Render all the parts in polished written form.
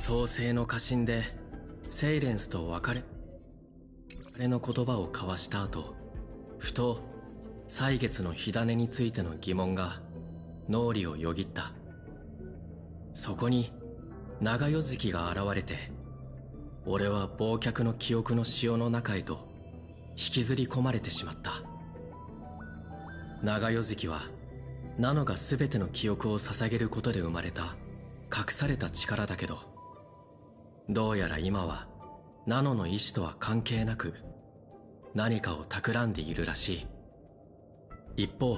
創世の家臣でセイレンスと別れの言葉を交わした後、ふと歳月の火種についての疑問が脳裏をよぎった。そこに長夜月が現れて、俺は忘却の記憶の潮の中へと引きずり込まれてしまった。長夜月はナノが全ての記憶を捧げることで生まれた隠された力だけど、どうやら今はナノの意志とは関係なく何かを企んでいるらしい。一方、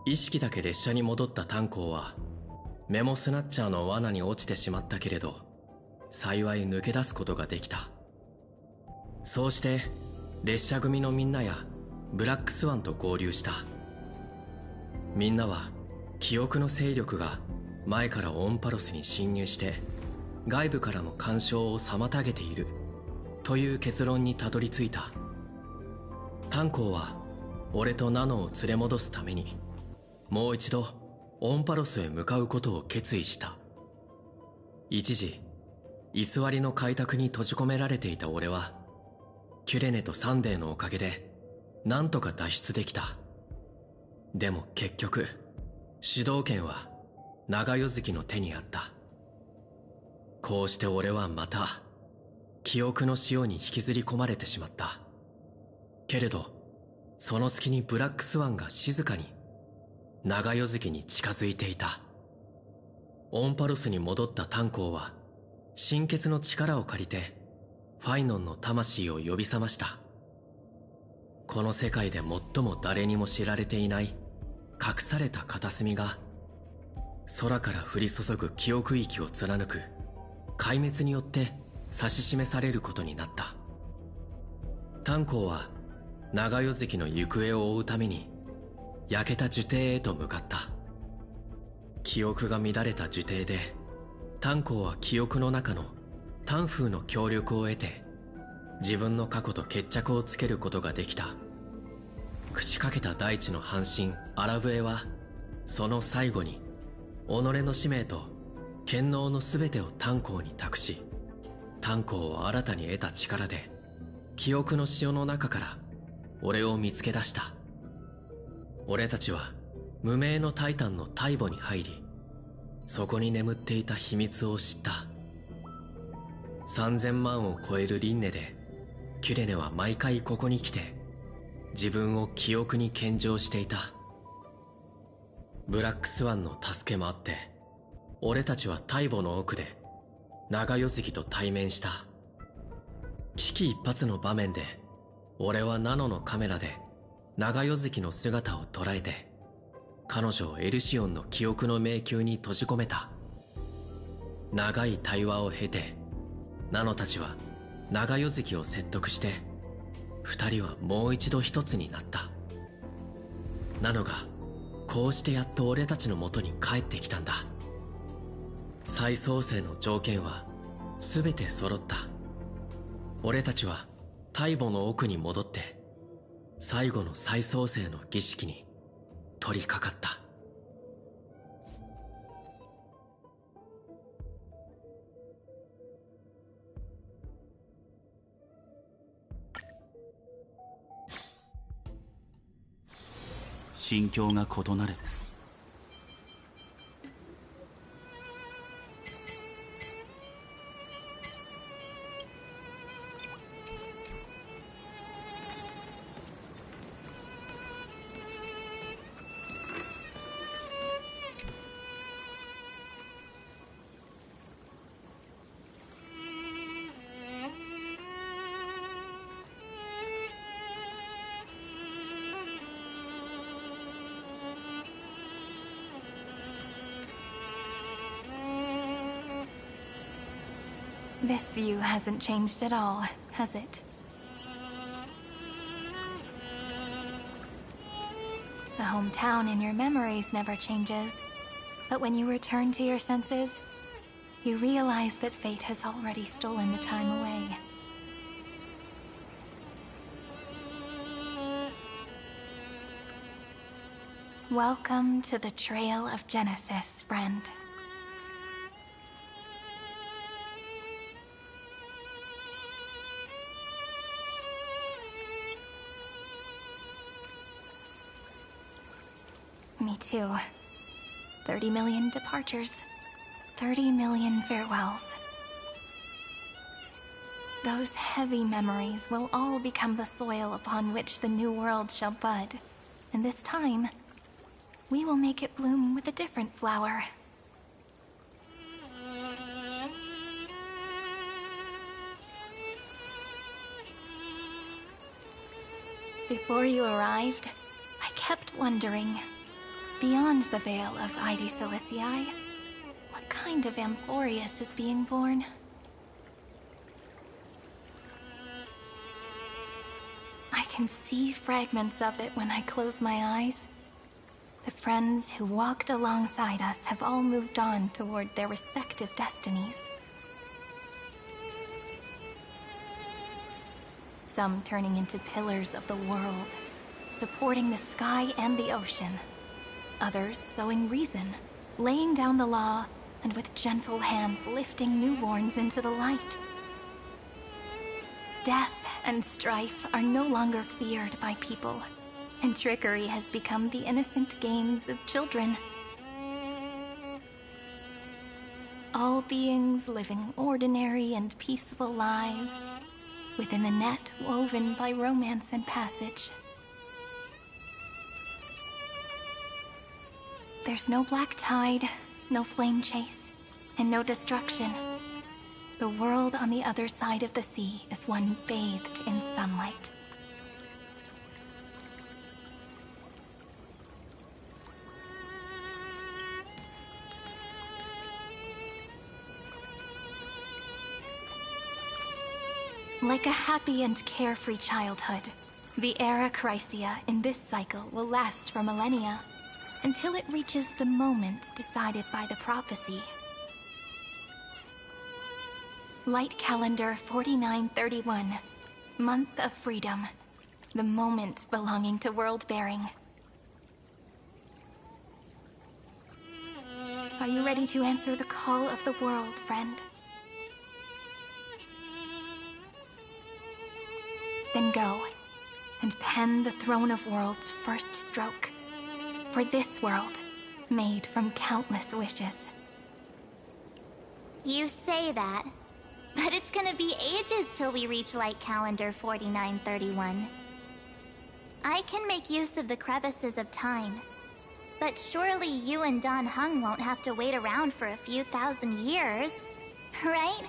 意識だけ列車に戻った炭鉱はメモスナッチャーの罠に落ちてしまったけれど、幸い抜け出すことができた。そうして列車組のみんなやブラックスワンと合流した。みんなは記憶の勢力が前からオンパロスに侵入して外部からの干渉を妨げているという結論にたどり着いた。炭鉱は俺とナノを連れ戻すためにもう一度オンパロスへ向かうことを決意した。一時居座りの開拓に閉じ込められていた俺はキュレネとサンデーのおかげでなんとか脱出できた。でも結局主導権は長夜月の手にあった。こうして俺はまた記憶の潮に引きずり込まれてしまった。けれどその隙にブラックスワンが静かに長夜月に近づいていた。オンパロスに戻った炭鉱は心血の力を借りてファイノンの魂を呼び覚ました。この世界で最も誰にも知られていない隠された片隅が空から降り注ぐ記憶域を貫く壊滅によって指し示されることになった。炭鉱は長夜月の行方を追うために焼けた樹底へと向かった。記憶が乱れた樹底で炭鉱は記憶の中の炭風の協力を得て自分の過去と決着をつけることができた。朽ちかけた大地の半身アラブエはその最後に己の使命と権能の全てを炭鉱に託し、炭鉱を新たに得た力で記憶の潮の中から俺を見つけ出した。俺たちは無名のタイタンの大母に入り、そこに眠っていた秘密を知った。3000万を超える輪廻でキュレネは毎回ここに来て自分を記憶に献上していた。ブラックスワンの助けもあって俺たちは大母の奥で長夜月と対面した。危機一髪の場面で俺はナノのカメラで長夜月の姿を捉えて彼女をエルシオンの記憶の迷宮に閉じ込めた。長い対話を経てナノたちは長夜月を説得して二人はもう一度一つになった。ナノがこうしてやっと俺たちの元に帰ってきたんだ。再創生の条件は全て揃った。俺たちは大母の奥に戻って最後の再創生の儀式に取り掛かった。心境が異なる。This view hasn't changed at all, has it? The hometown in your memories never changes, but when you return to your senses, you realize that fate has already stolen the time away. Welcome to the Trail of Genesis, friend. Me too. 30 million departures. 30 million farewells. Those heavy memories will all become the soil upon which the new world shall bud. And this time, we will make it bloom with a different flower. Before you arrived, I kept wondering, beyond the veil of Ide Silicii, what kind of Amphorius is being born? I can see fragments of it when I close my eyes. The friends who walked alongside us have all moved on toward their respective destinies. Some turning into pillars of the world, supporting the sky and the ocean. Others sowing reason, laying down the law, and with gentle hands lifting newborns into the light. Death and strife are no longer feared by people, and trickery has become the innocent games of children. All beings living ordinary and peaceful lives, within the net woven by romance and passage. There's no black tide, no flame chase, and no destruction. The world on the other side of the sea is one bathed in sunlight. Like a happy and carefree childhood, the era Chrysia in this cycle will last for millennia, until it reaches the moment decided by the prophecy. Light calendar 4931, month of freedom, the moment belonging to world-bearing. Are you ready to answer the call of the world, friend? Then go, and pen the Throne of Worlds' first stroke. For this world, made from countless wishes. You say that, but it's gonna be ages till we reach Light Calendar 4931. I can make use of the crevices of time, but surely you and Dan Heng won't have to wait around for a few thousand years, right?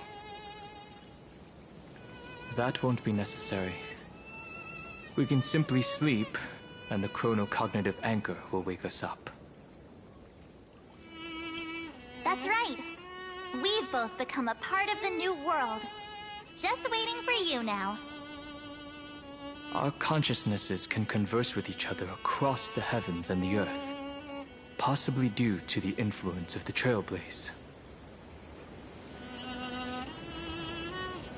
That won't be necessary. We can simply sleep, and the chronocognitive anchor will wake us up. That's right. We've both become a part of the new world. Just waiting for you now. Our consciousnesses can converse with each other across the heavens and the earth, possibly due to the influence of the Trailblaze.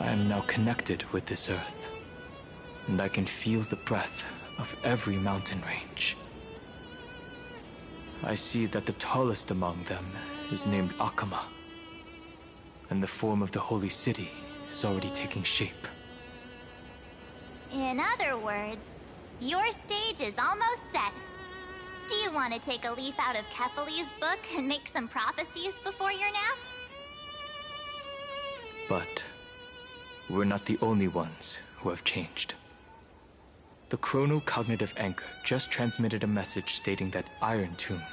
I am now connected with this earth, and I can feel the breath of every mountain range. I see that the tallest among them is named Akama, and the form of the holy city is already taking shape. In other words, your stage is almost set. Do you want to take a leaf out of Kefali's book and make some prophecies before your nap? But we're not the only ones who have changed. The chronocognitive anchor just transmitted a message stating that Iron Tomb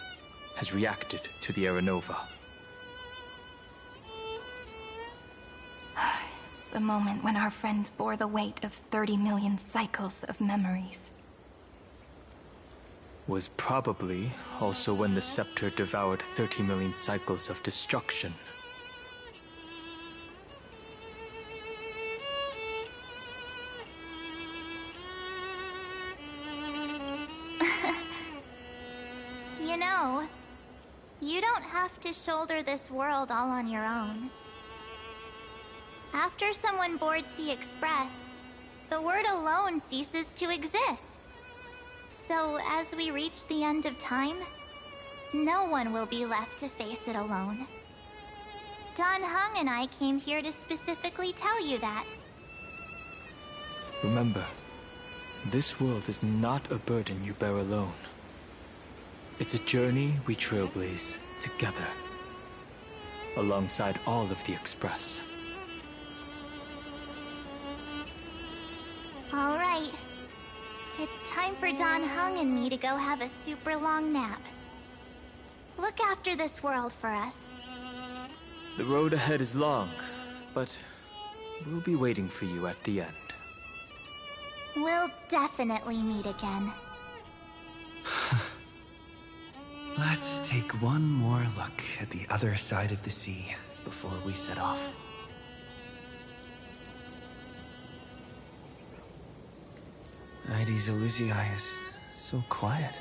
has reacted to the Aranova. The moment when our friend bore the weight of 30 million cycles of memories. Was probably also when the scepter devoured 30 million cycles of destruction. You know, you don't have to shoulder this world all on your own. After someone boards the Express, the word alone ceases to exist. So as we reach the end of time, no one will be left to face it alone. Dan Heng and I came here to specifically tell you that. Remember, this world is not a burden you bear alone. It's a journey we trailblaze together, alongside all of the Express. All right. It's time for Don Hung and me to go have a super long nap. Look after this world for us. The road ahead is long, but we'll be waiting for you at the end. We'll definitely meet again. Let's take one more look at the other side of the sea before we set off. Heidi's Elysiae is so quiet.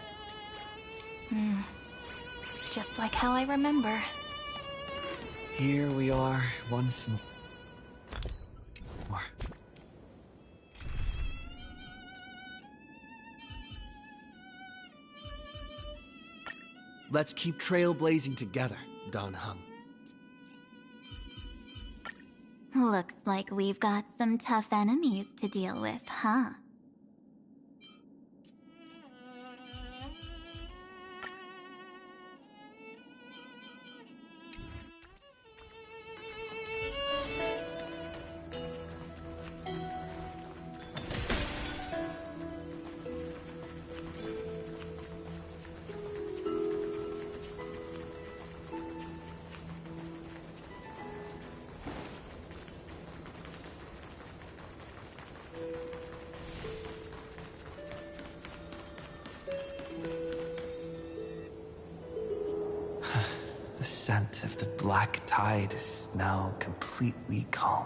Just like how I remember. Here we are once more. Let's keep trailblazing together, Don Hung. Looks like we've got some tough enemies to deal with, huh? The scent of the black tide is now completely calm.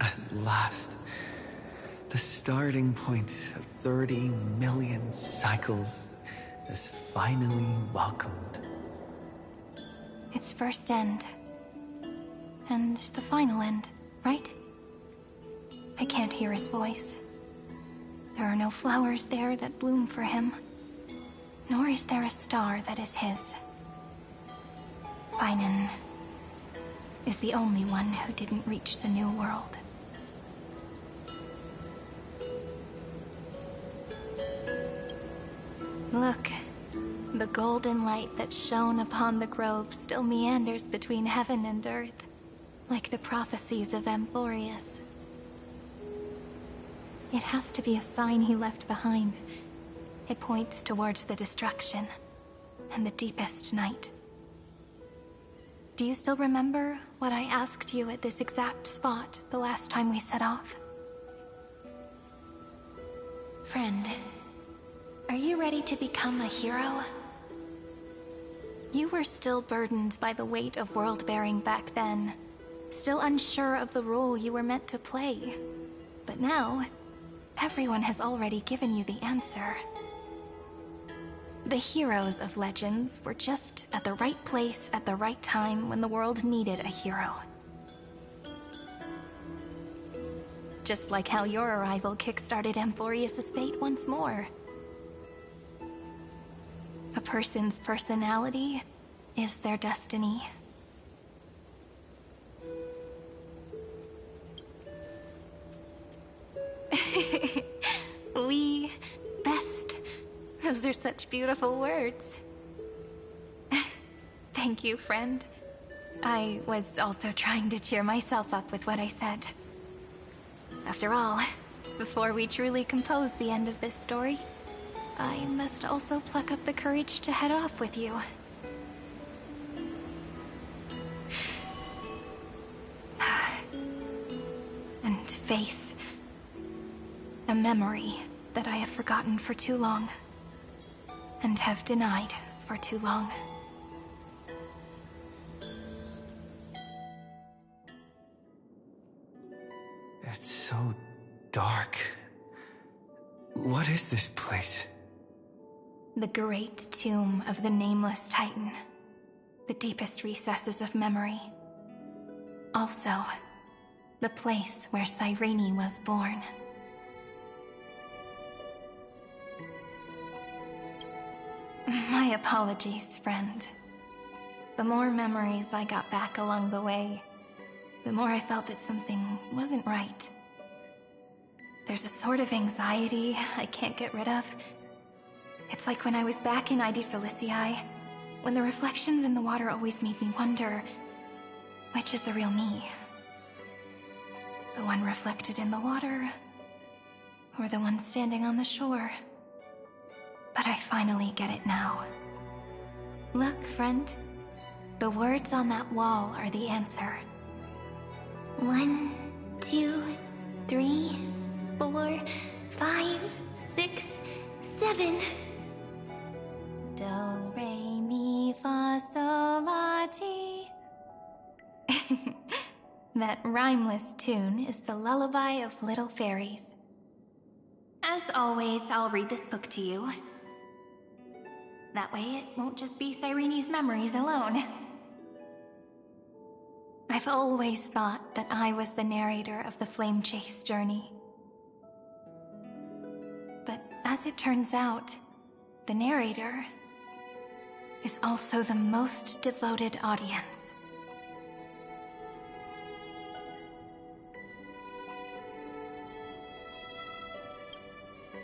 At last, the starting point of 30 million cycles is finally welcomed. Its first end. And the final end, right? I can't hear his voice. There are no flowers there that bloom for him. Nor is there a star that is his. Finan is the only one who didn't reach the new world. Look, the golden light that shone upon the grove still meanders between heaven and earth, like the prophecies of Amphorius. It has to be a sign he left behind. It points towards the destruction and the deepest night. Do you still remember what I asked you at this exact spot the last time we set off? Friend, are you ready to become a hero? You were still burdened by the weight of world-bearing back then, still unsure of the role you were meant to play. But now, everyone has already given you the answer. The heroes of legends were just at the right place at the right time when the world needed a hero. Just like how your arrival kickstarted Amphorius' fate once more. A person's personality is their destiny. We best. Those are such beautiful words. Thank you, friend. I was also trying to cheer myself up with what I said. After all, before we truly compose the end of this story, I must also pluck up the courage to head off with you. And face a memory that I have forgotten for too long. And have denied for too long. It's so dark. What is this place? The great tomb of the nameless Titan. The deepest recesses of memory. Also, the place where Cyrene was born. My apologies, friend. The more memories I got back along the way, the more I felt that something wasn't right. There's a sort of anxiety I can't get rid of. It's like when I was back in ID Silicii, when the reflections in the water always made me wonder, which is the real me? The one reflected in the water, or the one standing on the shore? But I finally get it now. Look, friend. The words on that wall are the answer. 1, 2, 3, 4, 5, 6, 7. Do, re, mi, fa, sol, la, ti. That rhymeless tune is the lullaby of little fairies. As always, I'll read this book to you. That way it won't just be Cyrene's memories alone. I've always thought that I was the narrator of the Flame Chase journey. But as it turns out, the narrator is also the most devoted audience.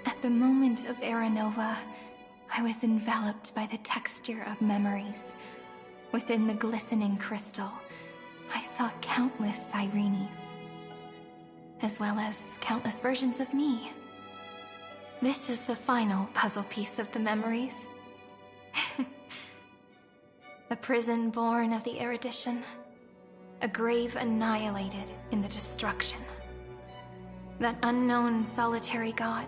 At the moment of Aranova, I was enveloped by the texture of memories. Within the glistening crystal, I saw countless Cyrenes, as well as countless versions of me. This is the final puzzle piece of the memories. A prison born of the erudition, a grave annihilated in the destruction. That unknown solitary god,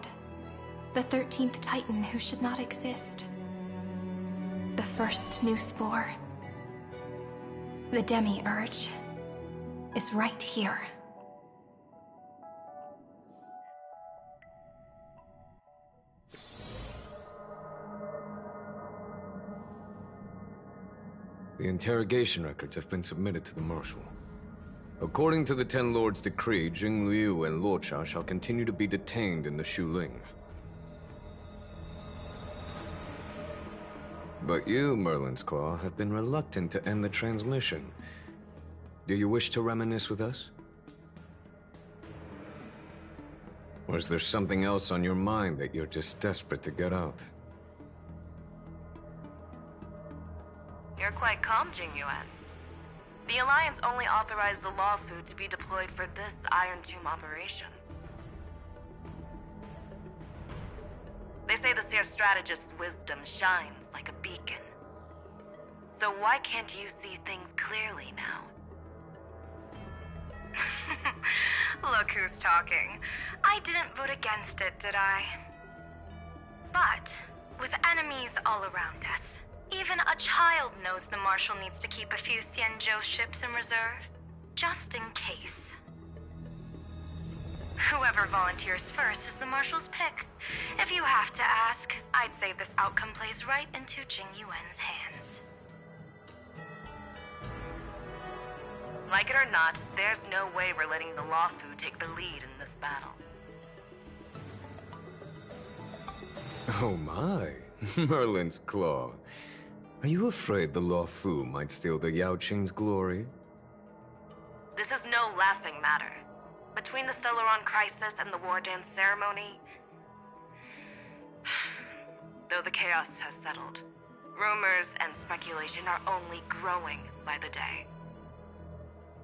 the 13th Titan who should not exist. The first new spore. The Demiurge is right here. The interrogation records have been submitted to the Marshal. According to the Ten Lords' decree, Jing Liu and Luocha shall continue to be detained in the Shuling. But you, Merlin's Claw, have been reluctant to end the transmission. Do you wish to reminisce with us? Or is there something else on your mind that you're just desperate to get out? You're quite calm, Jingyuan. The Alliance only authorized the Law Fu to be deployed for this Iron Tomb operation. They say the Seer Strategist's wisdom shines like a beacon. So why can't you see things clearly now? Look who's talking. I didn't vote against it, did I? But, with enemies all around us, even a child knows the Marshal needs to keep a few Xianzhou ships in reserve, just in case. Whoever volunteers first is the Marshal's pick. If you have to ask, I'd say this outcome plays right into Jing Yuan's hands. Like it or not, there's no way we're letting the Law Fu take the lead in this battle. Oh my, Merlin's Claw. Are you afraid the Law Fu might steal the Yao Qing's glory? This is no laughing matter. Between the Stellaron crisis and the War Dance ceremony, though the chaos has settled, rumors and speculation are only growing by the day.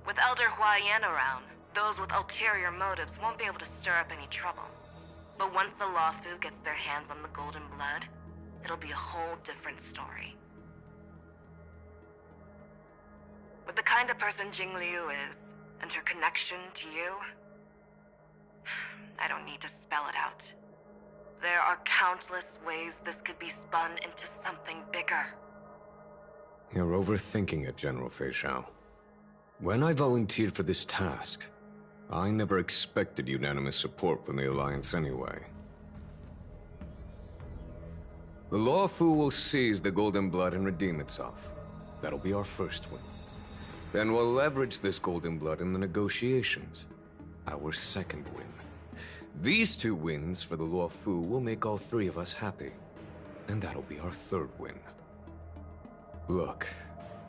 With Elder Huaiyan around, those with ulterior motives won't be able to stir up any trouble. But once the Law Fu gets their hands on the Golden Blood, it'll be a whole different story. With the kind of person Jing Liu is, and her connection to you, I don't need to spell it out. There are countless ways this could be spun into something bigger. You're overthinking it, General Fei Shao. When I volunteered for this task, I never expected unanimous support from the Alliance anyway. The Law Fu will seize the Golden Blood and redeem itself. That'll be our first win. Then we'll leverage this Golden Blood in the negotiations. Our second win. These two wins for the Law Fu will make all three of us happy. And that'll be our third win. Look,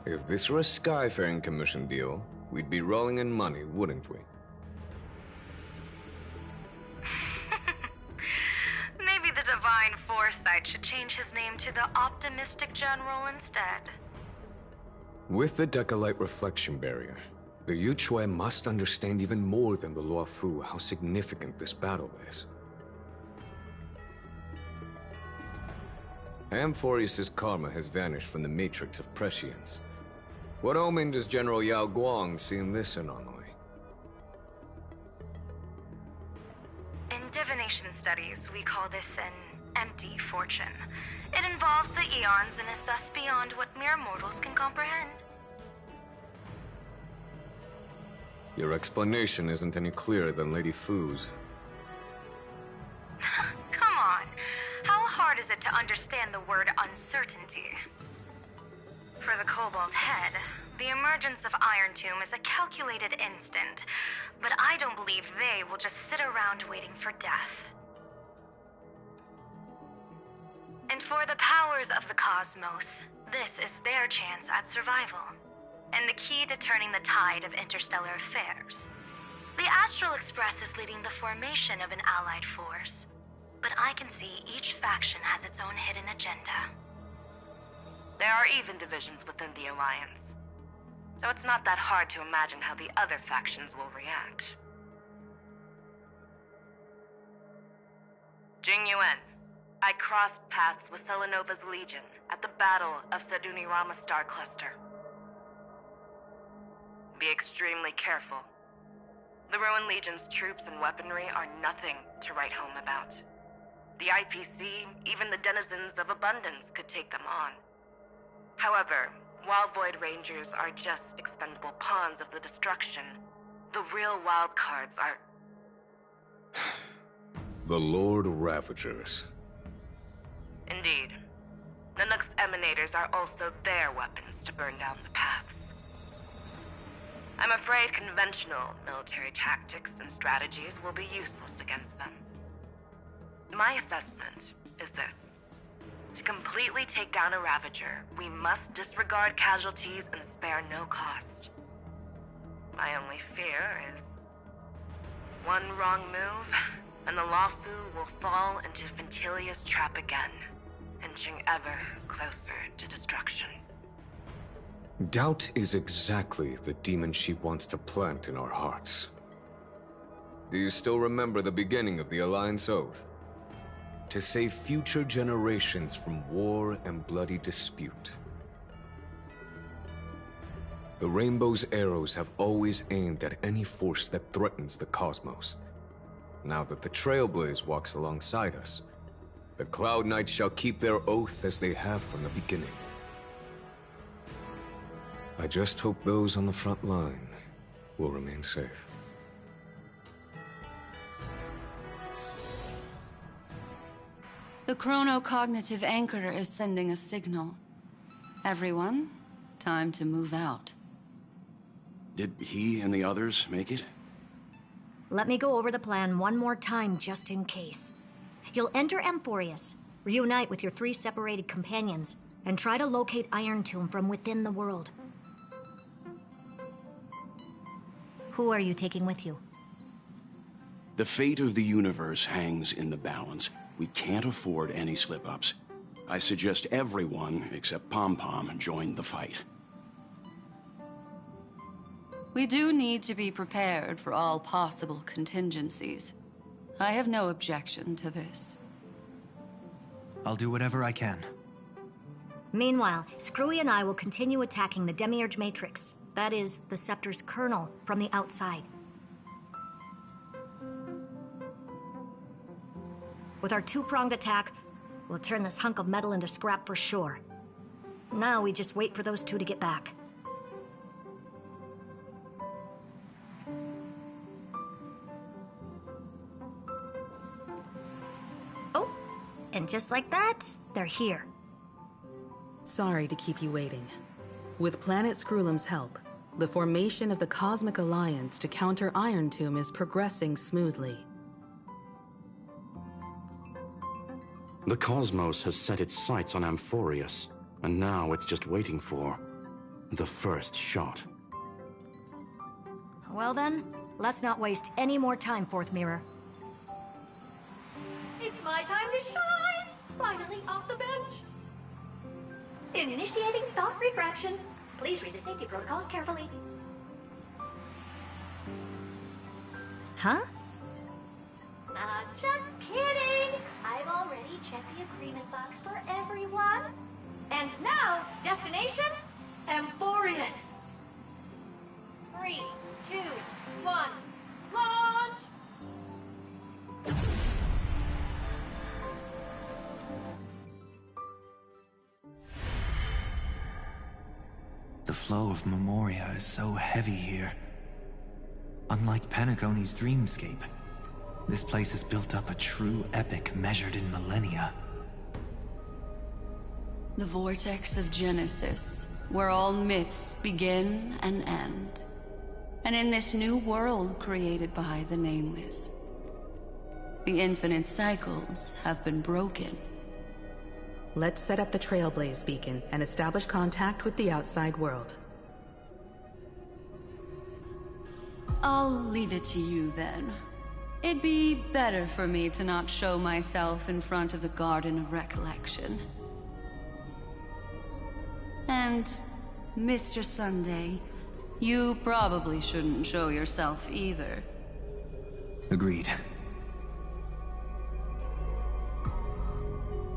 if this were a Skyfaring Commission deal, we'd be rolling in money, wouldn't we? Maybe the divine foresight should change his name to the Optimistic General instead. With the Decalite reflection barrier, the Yuchue must understand even more than the Luofu how significant this battle is. Amphorius' karma has vanished from the matrix of prescience. What omen does General Yao Guang see in this anomaly? In divination studies, we call this an empty fortune. It involves the eons and is thus beyond what mere mortals can comprehend. Your explanation isn't any clearer than Lady Fu's. Come on. How hard is it to understand the word uncertainty? For the Cobalt Head, the emergence of Iron Tomb is a calculated instant, but I don't believe they will just sit around waiting for death. And for the powers of the cosmos, this is their chance at survival, and the key to turning the tide of interstellar affairs. The Astral Express is leading the formation of an allied force, but I can see each faction has its own hidden agenda. There are even divisions within the Alliance, so it's not that hard to imagine how the other factions will react. Jing Yuan, I crossed paths with Selenova's Legion at the Battle of Sedunirama Star Cluster. Be extremely careful. The Ruin Legion's troops and weaponry are nothing to write home about. The IPC, even the denizens of Abundance, could take them on. However, while Void Rangers are just expendable pawns of the destruction, the real wild cards are... The Lord Ravagers. Indeed. Nanook's emanators are also their weapons to burn down the paths. I'm afraid conventional military tactics and strategies will be useless against them. My assessment is this. To completely take down a Ravager, we must disregard casualties and spare no cost. My only fear is... one wrong move, and the Luofu will fall into Fintilia's trap again, inching ever closer to destruction. Doubt is exactly the demon she wants to plant in our hearts. Do you still remember the beginning of the Alliance Oath? To save future generations from war and bloody dispute. The Rainbow's arrows have always aimed at any force that threatens the cosmos. Now that the Trailblaze walks alongside us, the Cloud Knights shall keep their oath as they have from the beginning. I just hope those on the front line will remain safe. The chronocognitive anchor is sending a signal. Everyone, time to move out. Did he and the others make it? Let me go over the plan one more time just in case. You'll enter Amphorius, reunite with your 3 separated companions, and try to locate Iron Tomb from within the world. Who are you taking with you? The fate of the universe hangs in the balance. We can't afford any slip-ups. I suggest everyone, except Pom-Pom, join the fight. We do need to be prepared for all possible contingencies. I have no objection to this. I'll do whatever I can. Meanwhile, Screwy and I will continue attacking the Demiurge Matrix. That is, the Scepter's kernel from the outside. With our 2-pronged attack, we'll turn this hunk of metal into scrap for sure. Now we just wait for those 2 to get back. Oh, and just like that, they're here. Sorry to keep you waiting. With Planet Screwlum's help, the formation of the Cosmic Alliance to counter Iron Tomb is progressing smoothly. The cosmos has set its sights on Amphorius, and now it's just waiting for the first shot. Well then, let's not waste any more time, Fourth Mirror. It's my time to shine! Finally off the bench! Initiating thought refraction. Please read the safety protocols carefully. Huh? Just kidding! I've already checked the agreement box for everyone. And now, destination? Amphorius! 3, 2, 1, launch! The flow of Memoria is so heavy here. Unlike Penacony's dreamscape, this place has built up a true epic measured in millennia. The vortex of Genesis, where all myths begin and end. And in this new world created by the Nameless, the infinite cycles have been broken. Let's set up the Trailblaze beacon and establish contact with the outside world. I'll leave it to you then. It'd be better for me to not show myself in front of the Garden of Recollection. And, Mr. Sunday, you probably shouldn't show yourself either. Agreed.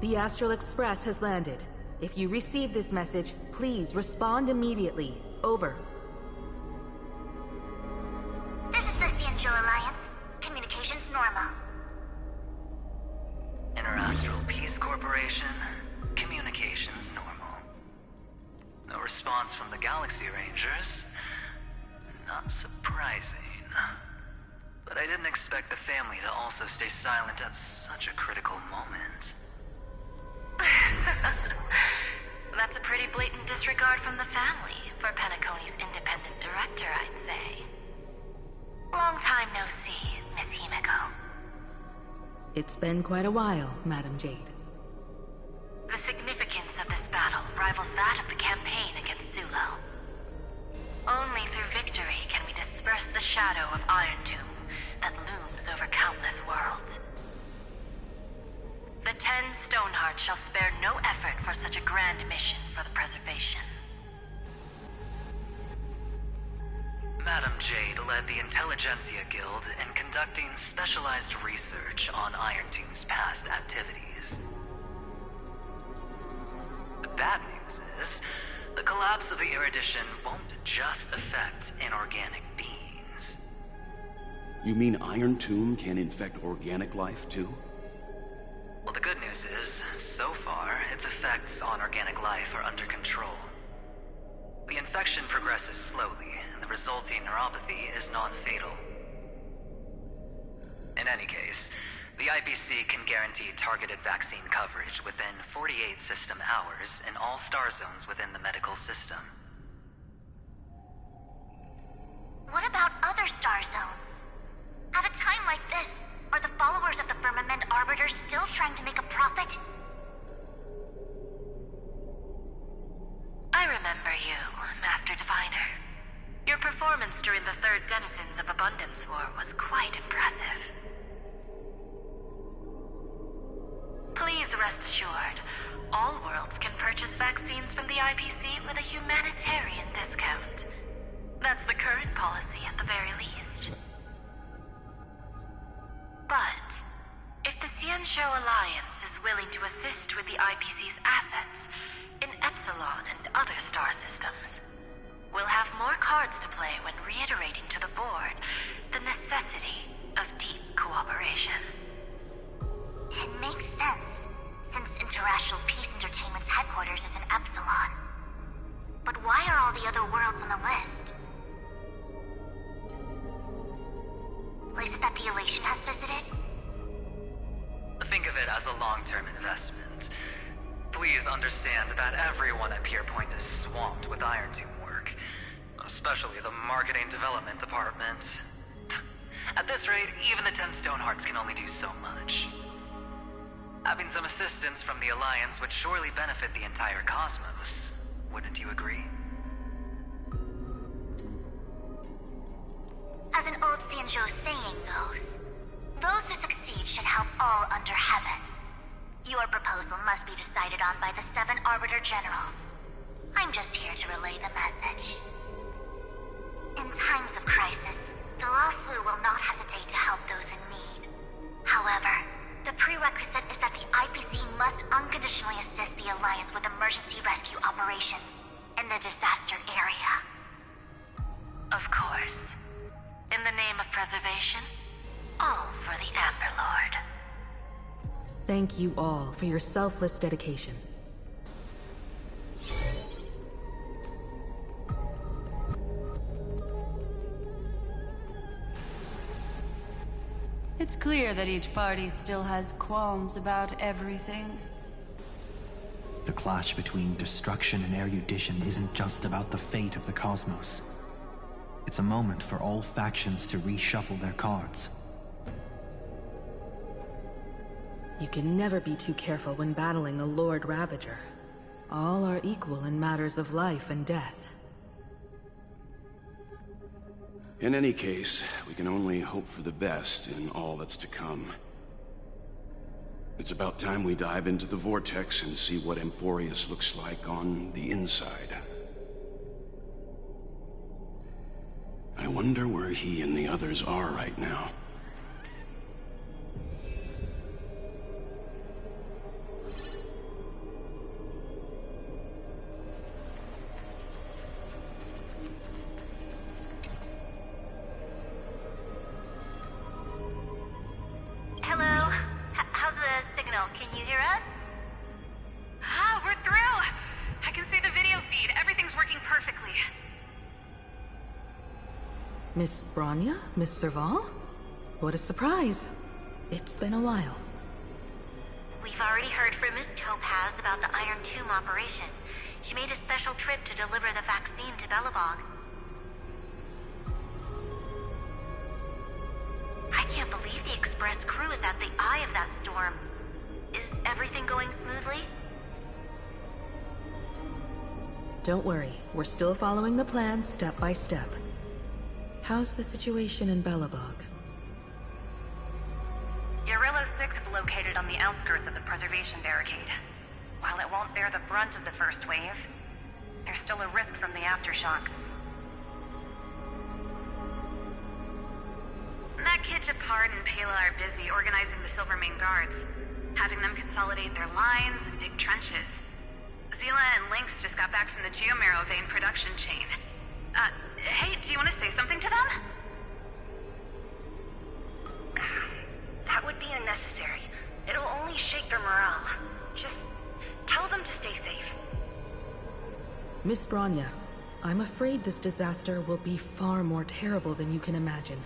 The Astral Express has landed. If you receive this message, please respond immediately. Over. This is the Cianjo Alliance. Communications normal. Interastral Peace Corporation. Communications normal. No response from the Galaxy Rangers. Not surprising. But I didn't expect the family to also stay silent at such a critical moment. That's a pretty blatant disregard from the family for Penacony's independent director, I'd say. Long time no see, Miss Himiko. It's been quite a while, Madam Jade. The significance of this battle rivals that of the campaign against Zulo. Only through victory can we disperse the shadow of Iron Tomb that looms over countless worlds. The 10 Stonehearts shall spare no effort for such a grand mission for the preservation. Madam Jade led the Intelligentsia Guild in conducting specialized research on Iron Tomb's past activities. The bad news is, the collapse of the Erudition won't just affect inorganic beings. You mean Iron Tomb can infect organic life, too? Well, the good news is, so far, its effects on organic life are under control. The infection progresses slowly, and the resulting neuropathy is non-fatal. In any case, the IPC can guarantee targeted vaccine coverage within 48 system hours in all star zones within the medical system. What about other star zones? At a time like this, are the followers of the Firmament Arbiters still trying to make a profit? I remember you, Master Diviner. Your performance during the Third Denizens of Abundance War was quite impressive. Please rest assured, all worlds can purchase vaccines from the IPC with a humanitarian discount. That's the current policy at the very least. But, if the Cianjo Alliance is willing to assist with the IPC's assets in Epsilon and other star systems, we'll have more cards to play when reiterating to the board the necessity of deep cooperation. It makes sense, since Interastral Peace Entertainment's headquarters is in Epsilon. But why are all the other worlds on the list? Places that the Elation has visited? Think of it as a long-term investment. Please understand that everyone at Pierpoint is swamped with Iron Tomb work, especially the marketing development department. At this rate, even the 10 Stonehearts can only do so much. Having some assistance from the Alliance would surely benefit the entire cosmos. Wouldn't you agree? As an old Cianjo saying goes, those who succeed should help all under heaven. Your proposal must be decided on by the 7 Arbiter Generals. I'm just here to relay the message. In times of crisis, the Luofu will not hesitate to help those in need. However, the prerequisite is that the IPC must unconditionally assist the Alliance with emergency rescue operations in the disaster area. Of course. In the name of preservation, all for the Amber Lord. Thank you all for your selfless dedication. It's clear that each party still has qualms about everything. The clash between destruction and erudition isn't just about the fate of the cosmos. It's a moment for all factions to reshuffle their cards. You can never be too careful when battling a Lord Ravager. All are equal in matters of life and death. In any case, we can only hope for the best in all that's to come. It's about time we dive into the Vortex and see what Amphorius looks like on the inside. I wonder where he and the others are right now. Hello? How's the signal? Can you hear us? Ah, we're through! I can see the video feed. Everything's working perfectly. Miss Bronya? Miss Serval? What a surprise. It's been a while. We've already heard from Miss Topaz about the Iron Tomb operation. She made a special trip to deliver the vaccine to Belobog. I can't believe the Express crew is at the eye of that storm. Is everything going smoothly? Don't worry, we're still following the plan step by step. How's the situation in Belobog? Urillo 6 is located on the outskirts of the preservation barricade. While it won't bear the brunt of the first wave, there's still a risk from the aftershocks. Kid Japard and Pela are busy organizing the Silvermane Guards, having them consolidate their lines and dig trenches. Zila and Lynx just got back from the Geomarrow vein production chain. Hey, do you want to say something to them? That would be unnecessary. It'll only shake their morale. Just tell them to stay safe. Miss Bronya, I'm afraid this disaster will be far more terrible than you can imagine.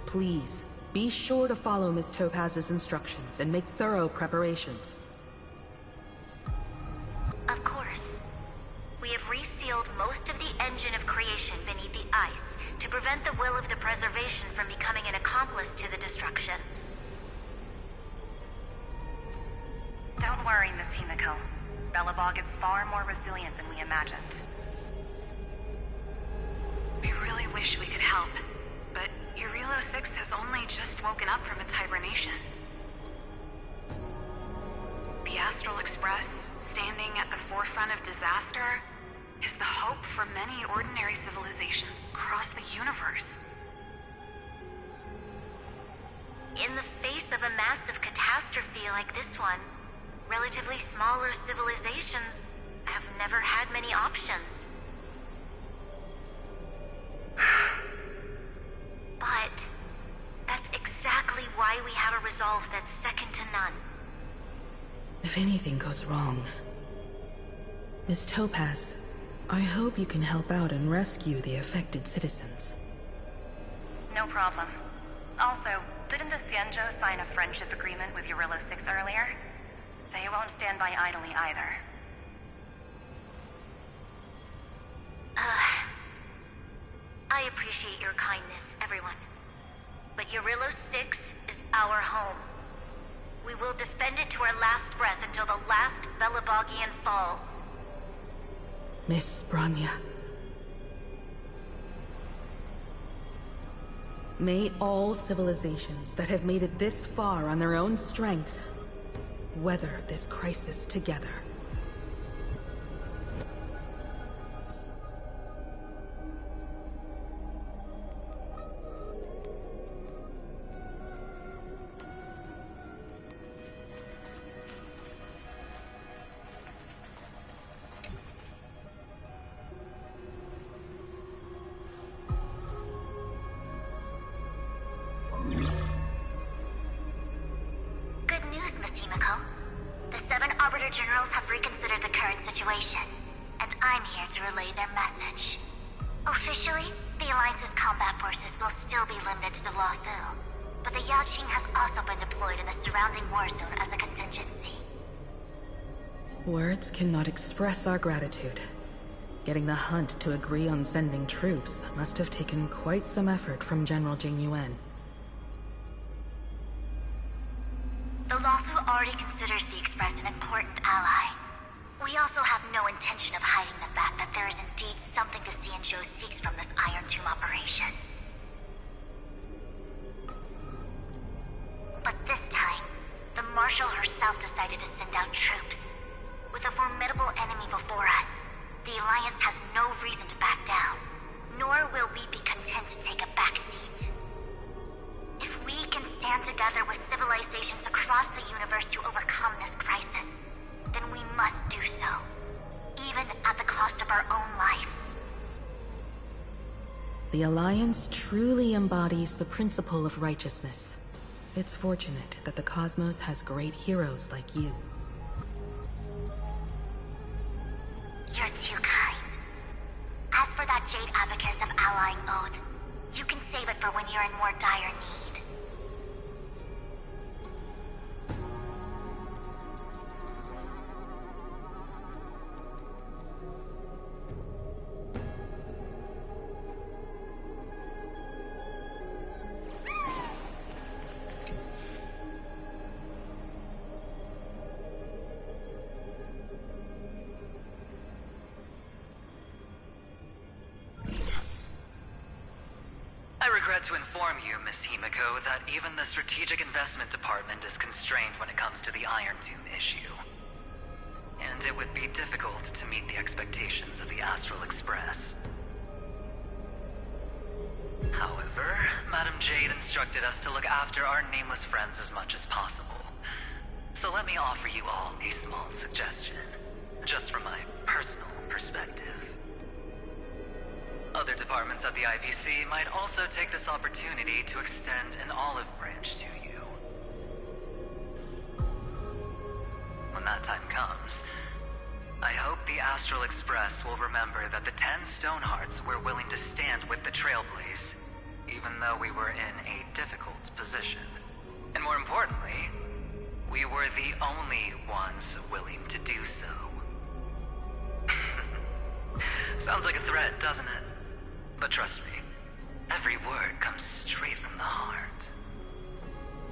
Please, be sure to follow Miss Topaz's instructions and make thorough preparations. Of course. We have resealed most of the engine of creation beneath the ice to prevent the will of the preservation from becoming an accomplice to the destruction. Don't worry, Miss Himiko. Belobog is far more resilient than we imagined. We really wish we could help, but Urillo 6 has only just woken up from its hibernation. The Astral Express, standing at the forefront of disaster, is the hope for many ordinary civilizations across the universe. In the face of a massive catastrophe like this one, relatively smaller civilizations have never had many options. But that's exactly why we have a resolve that's second to none. If anything goes wrong... Miss Topaz, I hope you can help out and rescue the affected citizens. No problem. Also, didn't the Xianzhou sign a friendship agreement with Urillo 6 earlier? They won't stand by idly either. I appreciate your kindness, everyone. But Urillo 6 is our home. We will defend it to our last breath until the last Belobogian falls. Miss Bronya. May all civilizations that have made it this far on their own strength weather this crisis together. Good news, Miss Himiko. The 7 Arbiter Generals have reconsidered the current situation, and I'm here to relay their message. Officially, the Alliance's combat forces will still be limited to the Luofu, but the Yaoqing has also been deployed in the surrounding war zone as a contingency. Words cannot express our gratitude. Getting the Hunt to agree on sending troops must have taken quite some effort from General Jing Yuan. The Luofu already considers the Express an important ally. We also have no intention of hiding the fact that there is indeed something the Xianzhou seeks from this Iron Tomb operation. But this time, the Marshal herself decided to send out troops. With a formidable enemy before us, the Alliance has no reason to back down, nor will we be content to take a back seat. If we can stand together with civilizations across the universe to overcome this crisis, then we must do so, even at the cost of our own lives. The Alliance truly embodies the principle of righteousness. It's fortunate that the cosmos has great heroes like you. You're too kind. As for that Jade Abacus of Allying Oath, you can save it for when you're in more dire need. I regret to inform you, Miss Himiko, that even the Strategic Investment Department is constrained when it comes to the Iron Tomb issue. And it would be difficult to meet the expectations of the Astral Express. However, Madam Jade instructed us to look after our nameless friends as much as possible. So let me offer you all a small suggestion, just from my personal perspective. Other departments at the IPC might also take this opportunity to extend an olive branch to you. When that time comes, I hope the Astral Express will remember that the 10 Stonehearts were willing to stand with the Trailblaze, even though we were in a difficult position. And more importantly, we were the only ones willing to do so. Sounds like a threat, doesn't it? But trust me, every word comes straight from the heart.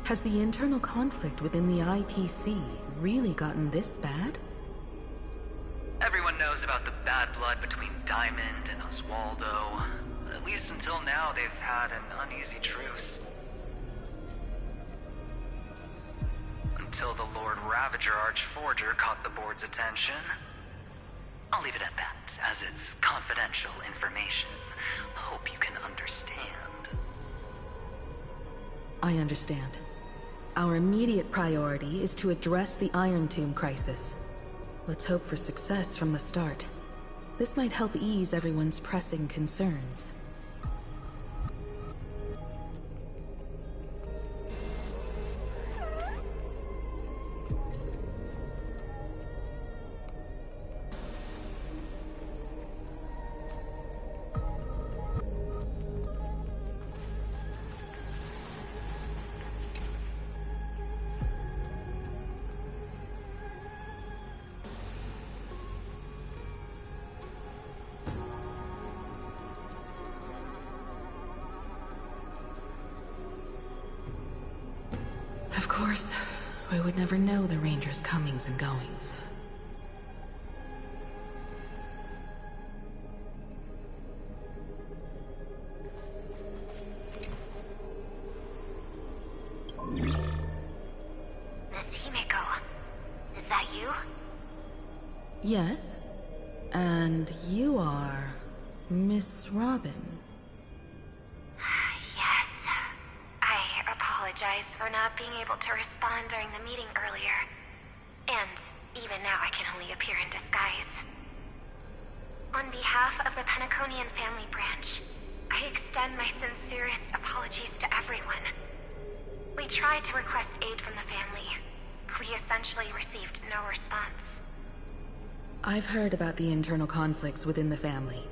Has the internal conflict within the IPC really gotten this bad? Everyone knows about the bad blood between Diamond and Oswaldo. At least until now, they've had an uneasy truce. Until the Lord Ravager Archforger caught the board's attention. I'll leave it at that, as it's confidential information. Hope you can understand. I understand. Our immediate priority is to address the Iron Tomb crisis. Let's hope for success from the start. This might help ease everyone's pressing concerns. Of course, we would never know the Ranger's comings and goings. Miss Himiko, Yes? And you are Miss Robin. Yes. I apologize for not being able to respond during the meeting earlier. And even now I can only appear in disguise. On behalf of the Penaconian family branch, I extend my sincerest apologies to everyone. We tried to request aid from the family. We essentially received no response. I've heard about the internal conflicts within the family.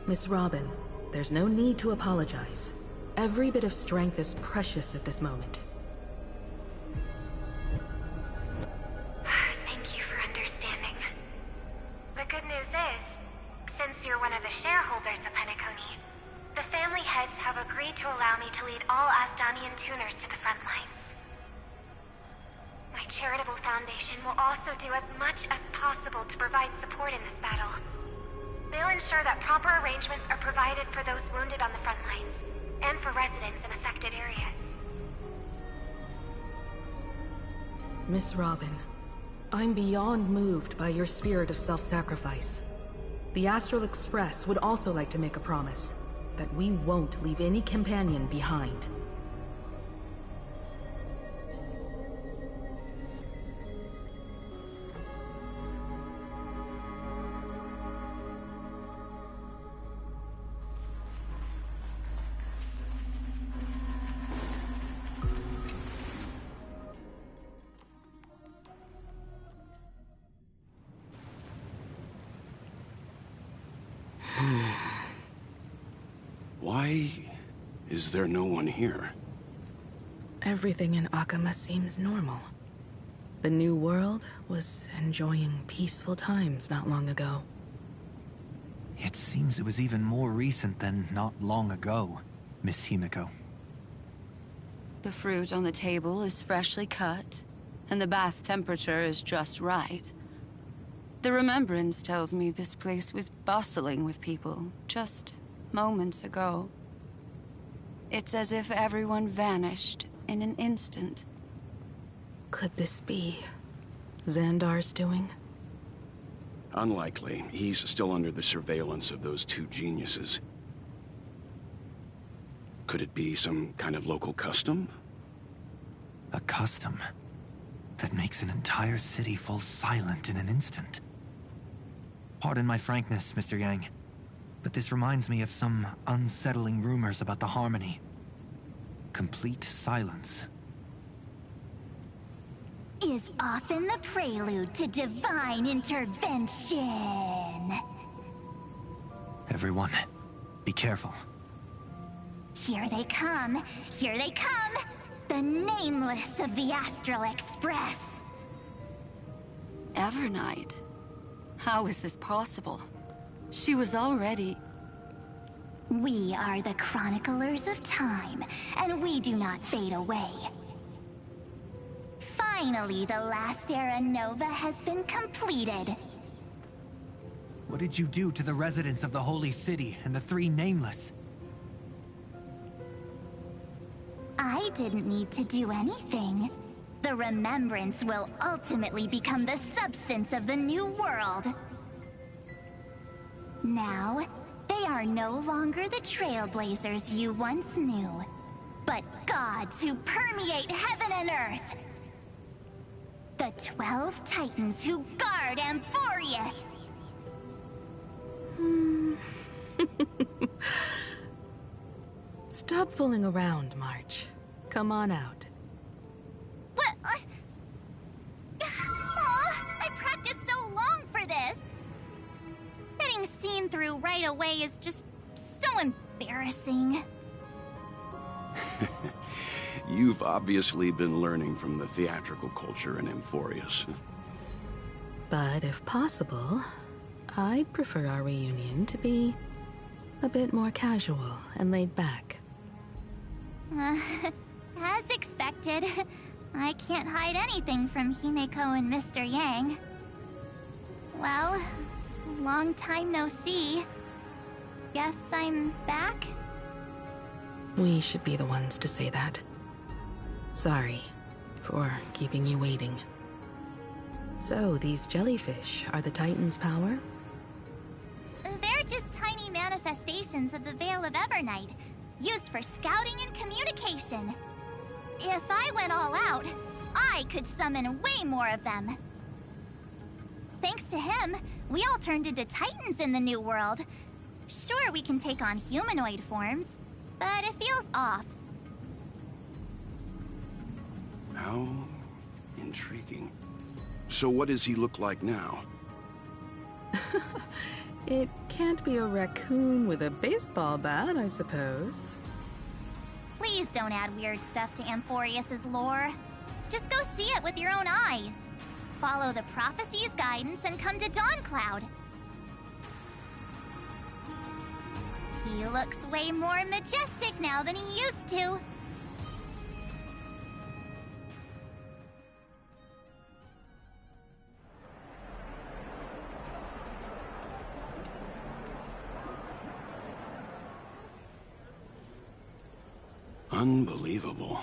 Miss Robin, there's no need to apologize. Every bit of strength is precious at this moment. Thank you for understanding. The good news is, since you're one of the shareholders of Penacony, the family heads have agreed to allow me to lead all Asdanian tuners to the front lines. My charitable foundation will also do as much as possible to provide support in this battle. They'll ensure that proper arrangements are provided for those wounded on the front lines, and for residents in affected areas. Miss Robin, I'm beyond moved by your spirit of self-sacrifice. The Astral Express would also like to make a promise that we won't leave any companion behind. Why is there no one here? Everything in Akama seems normal. The New World was enjoying peaceful times not long ago. It seems it was even more recent than not long ago, Miss Himiko. The fruit on the table is freshly cut, and the bath temperature is just right. The remembrance tells me this place was bustling with people just moments ago. It's as if everyone vanished in an instant. Could this be Xandar's doing? Unlikely. He's still under the surveillance of those two geniuses. Could it be some kind of local custom? A custom that makes an entire city fall silent in an instant. Pardon my frankness, Mr. Yang, but this reminds me of some unsettling rumors about the Harmony. Complete silence is often the prelude to divine intervention. Everyone, be careful. Here they come! Here they come! The Nameless of the Astral Express! Evernight? How is this possible? She was already... We are the Chroniclers of Time, and we do not fade away. Finally, the last Era Nova has been completed. What did you do to the residents of the Holy City and the three Nameless? I didn't need to do anything. The remembrance will ultimately become the substance of the new world. Now, they are no longer the trailblazers you once knew, but gods who permeate heaven and earth. The 12 Titans who guard Amphorius. Stop fooling around, March. Come on out. What? I practiced so long for this. Getting seen through right away is just so embarrassing. You've obviously been learning from the theatrical culture in Amphorius. But if possible, I'd prefer our reunion to be a bit more casual and laid back. As expected, I can't hide anything from Himeko and Mr. Yang. Well, long time no see. Guess I'm back? We should be the ones to say that. Sorry for keeping you waiting. So, these jellyfish are the Titan's power? They're just tiny manifestations of the Veil of Evernight, used for scouting and communication. If I went all out, I could summon way more of them. Thanks to him, we all turned into Titans in the New World. Sure, we can take on humanoid forms, but it feels off. How intriguing. So what does he look like now? It can't be a raccoon with a baseball bat, I suppose. Please don't add weird stuff to Amphorius's lore. Just go see it with your own eyes. Follow the prophecy's guidance and come to Dawncloud. He looks way more majestic now than he used to. Unbelievable.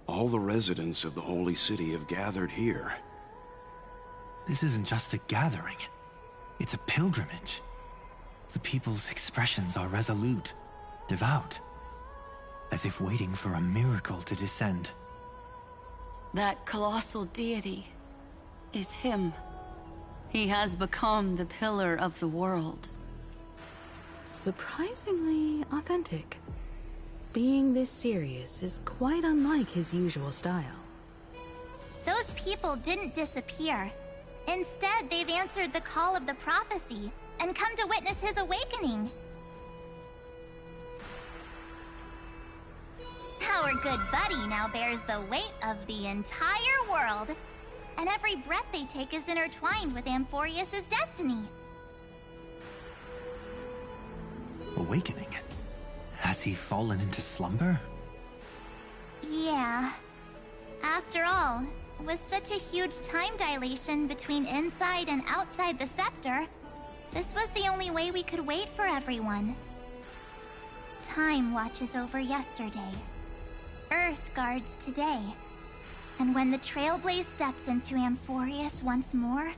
All the residents of the Holy City have gathered here. This isn't just a gathering. It's a pilgrimage. The people's expressions are resolute, devout, as if waiting for a miracle to descend. That colossal deity is him. He has become the pillar of the world. Surprisingly authentic. Being this serious is quite unlike his usual style. Those people didn't disappear. Instead, they've answered the call of the prophecy and come to witness his awakening. Our good buddy now bears the weight of the entire world, and every breath they take is intertwined with Amphorius's destiny. Awakening? Has he fallen into slumber? Yeah. After all, with such a huge time dilation between inside and outside the scepter, this was the only way we could wait for everyone. Time watches over yesterday. Earth guards today. And when the Trailblaze steps into Amphorius once more,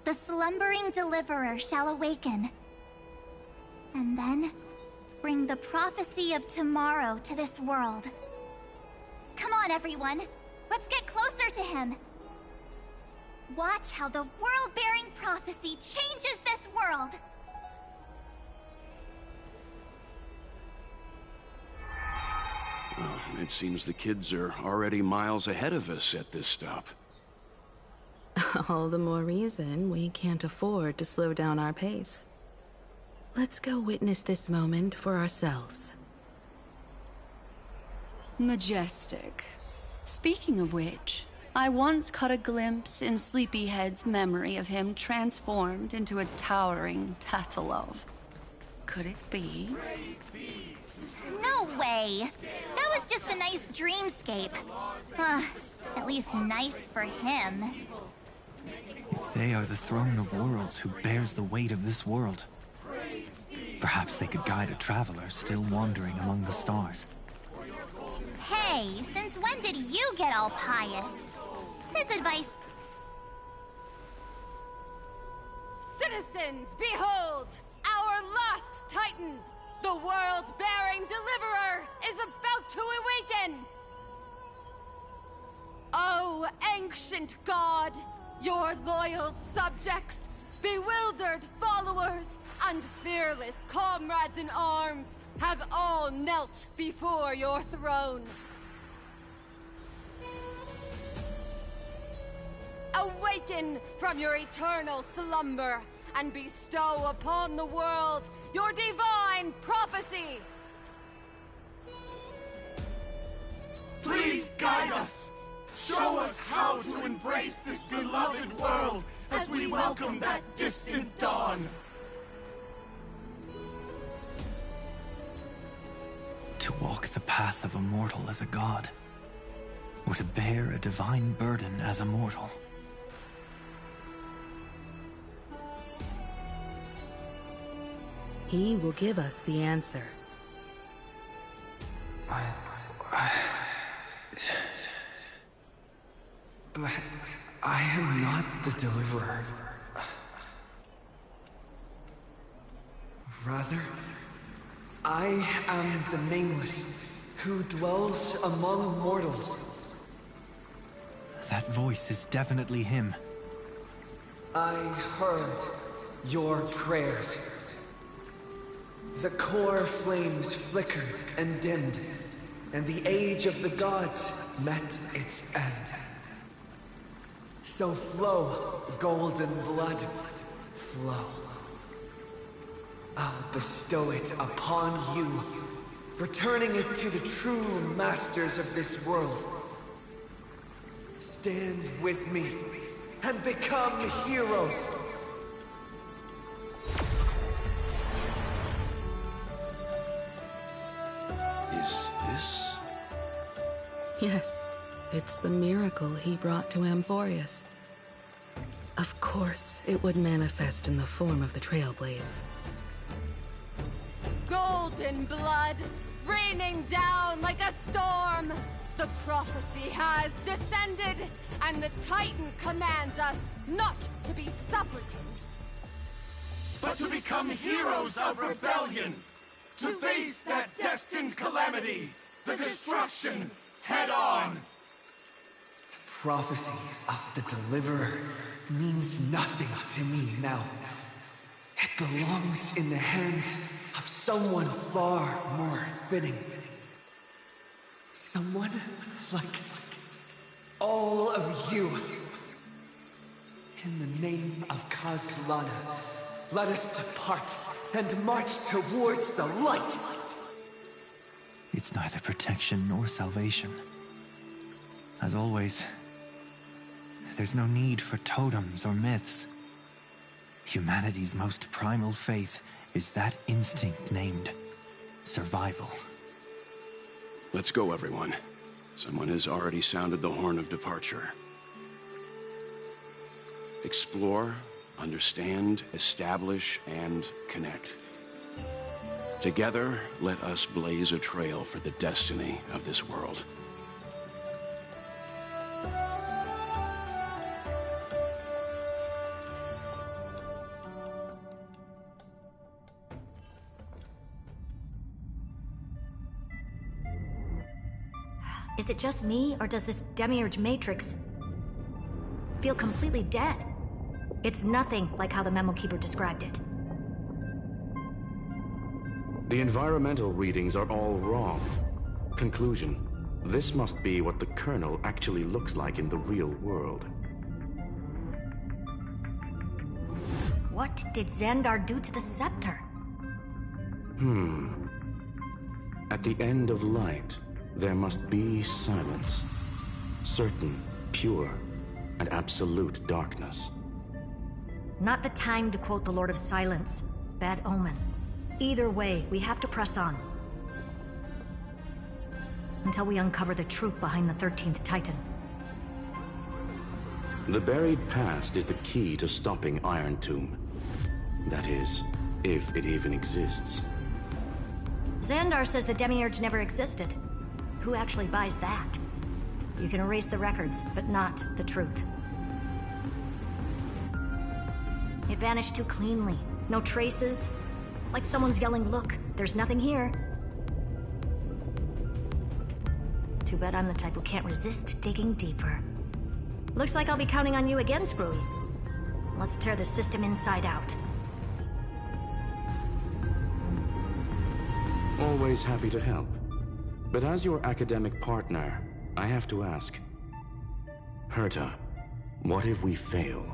the slumbering deliverer shall awaken. And then, bring the prophecy of tomorrow to this world. Come on, everyone. Let's get closer to him. Watch how the world-bearing prophecy changes this world. Well, it seems the kids are already miles ahead of us at this stop. All the more reason we can't afford to slow down our pace. Let's go witness this moment for ourselves. Majestic. Speaking of which, I once caught a glimpse in Sleepyhead's memory of him transformed into a towering Tatalov. Could it be? No way! That was just a nice dreamscape. At least nice for him. If they are the throne of worlds who bears the weight of this world, perhaps they could guide a traveler still wandering among the stars. Hey, since when did you get all pious? His advice... Citizens, behold! Our last Titan, the world-bearing deliverer, is about to awaken! Oh, ancient god, your loyal subjects, bewildered followers, and fearless comrades in arms have all knelt before your throne. Awaken from your eternal slumber and bestow upon the world your divine prophecy! Please guide us! Show us how to embrace this beloved world as we welcome that distant dawn! To walk the path of a mortal as a god, or to bear a divine burden as a mortal. He will give us the answer. I am not the Deliverer. Rather, I am the Nameless, who dwells among mortals. That voice is definitely him. I heard your prayers. The core flames flickered and dimmed, and the age of the gods met its end. So flow, golden blood, flow. I'll bestow it upon you, returning it to the true masters of this world. Stand with me and become heroes. Is this? Yes, it's the miracle he brought to Amphorius. Of course, it would manifest in the form of the Trailblaze. Golden blood, raining down like a storm. The prophecy has descended, and the Titan commands us not to be supplicants, but to become heroes of rebellion, to face that destined calamity, the destruction, head on. Prophecy of the Deliverer means nothing to me now. It belongs in the hands of someone far more fitting. Someone like all of you. In the name of Kazlana, let us depart and march towards the light. It's neither protection nor salvation. As always, there's no need for totems or myths. Humanity's most primal faith is that instinct named survival. Let's go, everyone. Someone has already sounded the horn of departure. Explore, understand, establish, and connect. Together, let us blaze a trail for the destiny of this world. Is it just me, or does this Demiurge Matrix feel completely dead? It's nothing like how the Memo Keeper described it. The environmental readings are all wrong. Conclusion: this must be what the kernel actually looks like in the real world. What did Xandar do to the scepter? At the end of light, there must be silence. Certain, pure, and absolute darkness. Not the time to quote the Lord of Silence. Bad omen. Either way, we have to press on. Until we uncover the truth behind the 13th Titan. The buried past is the key to stopping Iron Tomb. That is, if it even exists. Xandar says the Demiurge never existed. Who actually buys that? You can erase the records, but not the truth. It vanished too cleanly. No traces. Like someone's yelling, "Look, there's nothing here." Too bad I'm the type who can't resist digging deeper. Looks like I'll be counting on you again, Screwy. Let's tear the system inside out. Always happy to help. But as your academic partner, I have to ask. Herta, what if we fail?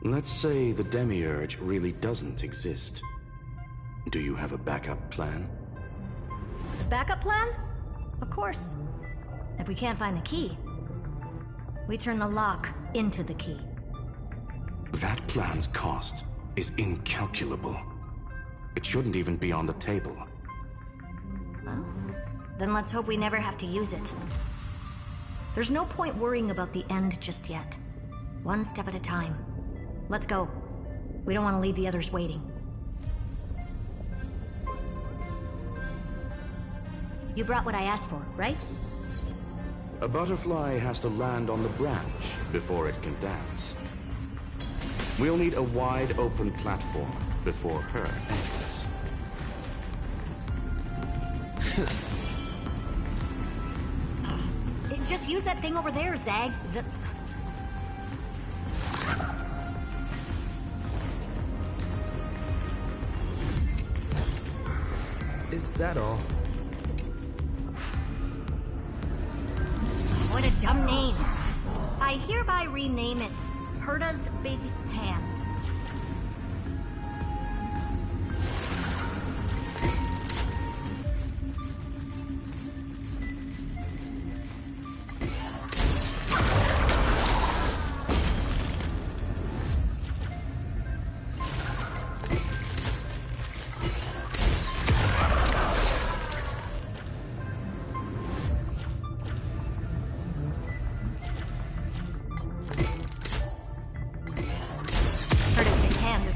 Let's say the Demiurge really doesn't exist. Do you have a backup plan? Backup plan? Of course. If we can't find the key, we turn the lock into the key. That plan's cost is incalculable. It shouldn't even be on the table. Well, then let's hope we never have to use it. There's no point worrying about the end just yet. One step at a time. Let's go. We don't want to leave the others waiting. You brought what I asked for, right? A butterfly has to land on the branch before it can dance. We'll need a wide open platform before her entrance. Just use that thing over there, Zag. Is that all? What a dumb name. I hereby rename it Herta's Big Hand.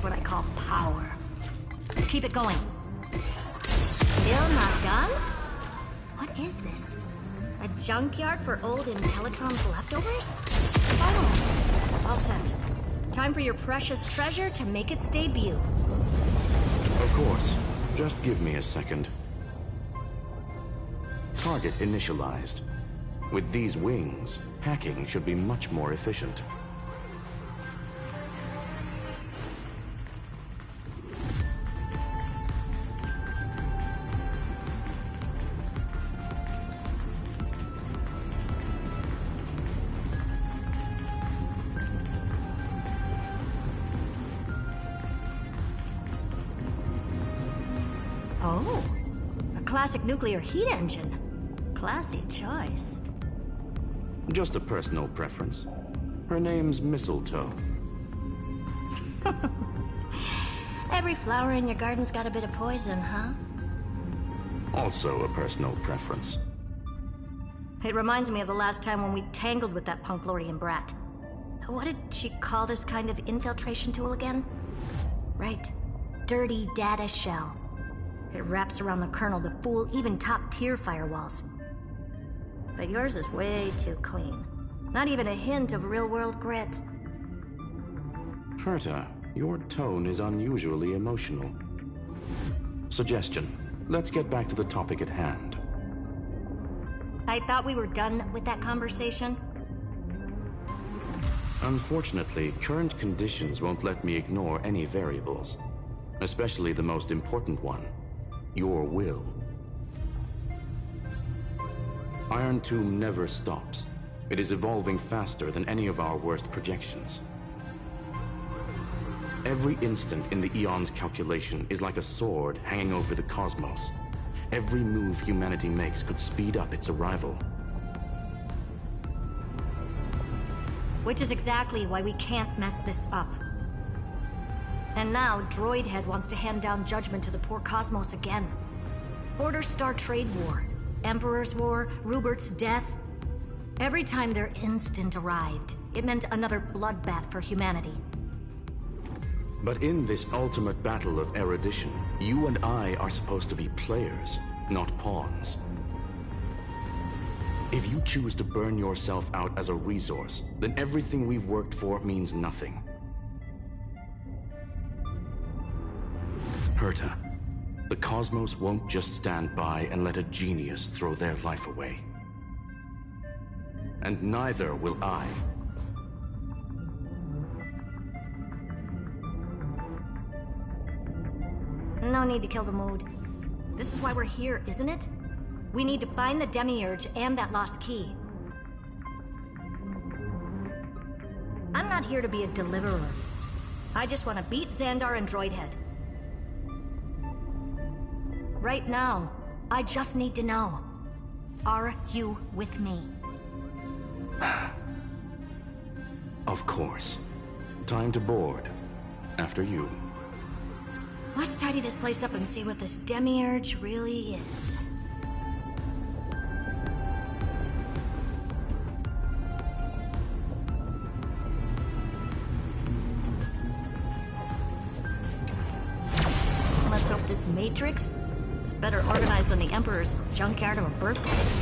What I call power. Keep it going. Still not done? What is this? A junkyard for old Intellitron's leftovers? Oh, all set. Time for your precious treasure to make its debut. Of course. Just give me a second. Target initialized. With these wings, hacking should be much more efficient. Oh, a classic nuclear heat engine. Classy choice. Just a personal preference. Her name's Mistletoe. Every flower in your garden's got a bit of poison, huh? Also a personal preference. It reminds me of the last time when we tangled with that Punklorian brat. What did she call this kind of infiltration tool again? Right. Dirty data shell. It wraps around the kernel to fool even top-tier firewalls. But yours is way too clean. Not even a hint of real-world grit. Herta, your tone is unusually emotional. Suggestion. Let's get back to the topic at hand. I thought we were done with that conversation. Unfortunately, current conditions won't let me ignore any variables. Especially the most important one. Your will. Iron Tomb never stops. It is evolving faster than any of our worst projections. Every instant in the Eon's calculation is like a sword hanging over the cosmos. Every move humanity makes could speed up its arrival. Which is exactly why we can't mess this up. And now, Droidhead wants to hand down judgment to the poor cosmos again. Order Star Trade War, Emperor's War, Rupert's death. Every time their instant arrived, it meant another bloodbath for humanity. But in this ultimate battle of erudition, you and I are supposed to be players, not pawns. If you choose to burn yourself out as a resource, then everything we've worked for means nothing. Herta, the cosmos won't just stand by and let a genius throw their life away. And neither will I. No need to kill the mood. This is why we're here, isn't it? We need to find the Demiurge and that lost key. I'm not here to be a deliverer. I just want to beat Xandar and Droidhead. Right now, I just need to know. Are you with me? Of course. Time to board. After you. Let's tidy this place up and see what this Demiurge really is. Let's hope this Matrix is better organized than the Emperor's junkyard of a birthplace.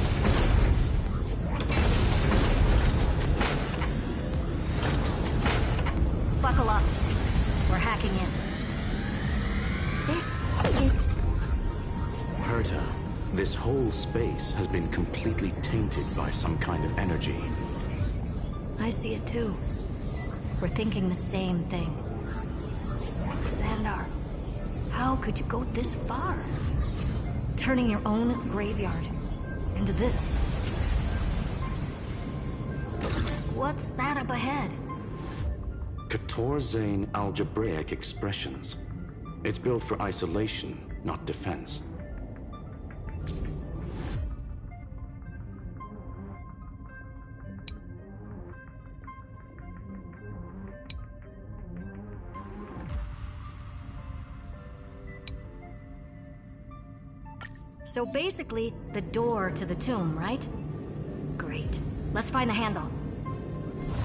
Buckle up. We're hacking in. This is... Herta, this whole space has been completely tainted by some kind of energy. I see it too. We're thinking the same thing. Xandar, how could you go this far? Turning your own graveyard into this. What's that up ahead? Katorzane algebraic expressions. It's built for isolation, not defense. So basically, the door to the tomb, right? Great. Let's find the handle.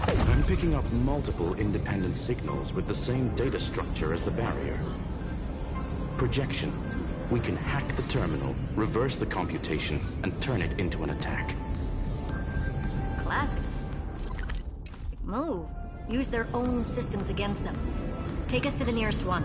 I'm picking up multiple independent signals with the same data structure as the barrier. Projection. We can hack the terminal, reverse the computation, and turn it into an attack. Classic. Move. Use their own systems against them. Take us to the nearest one.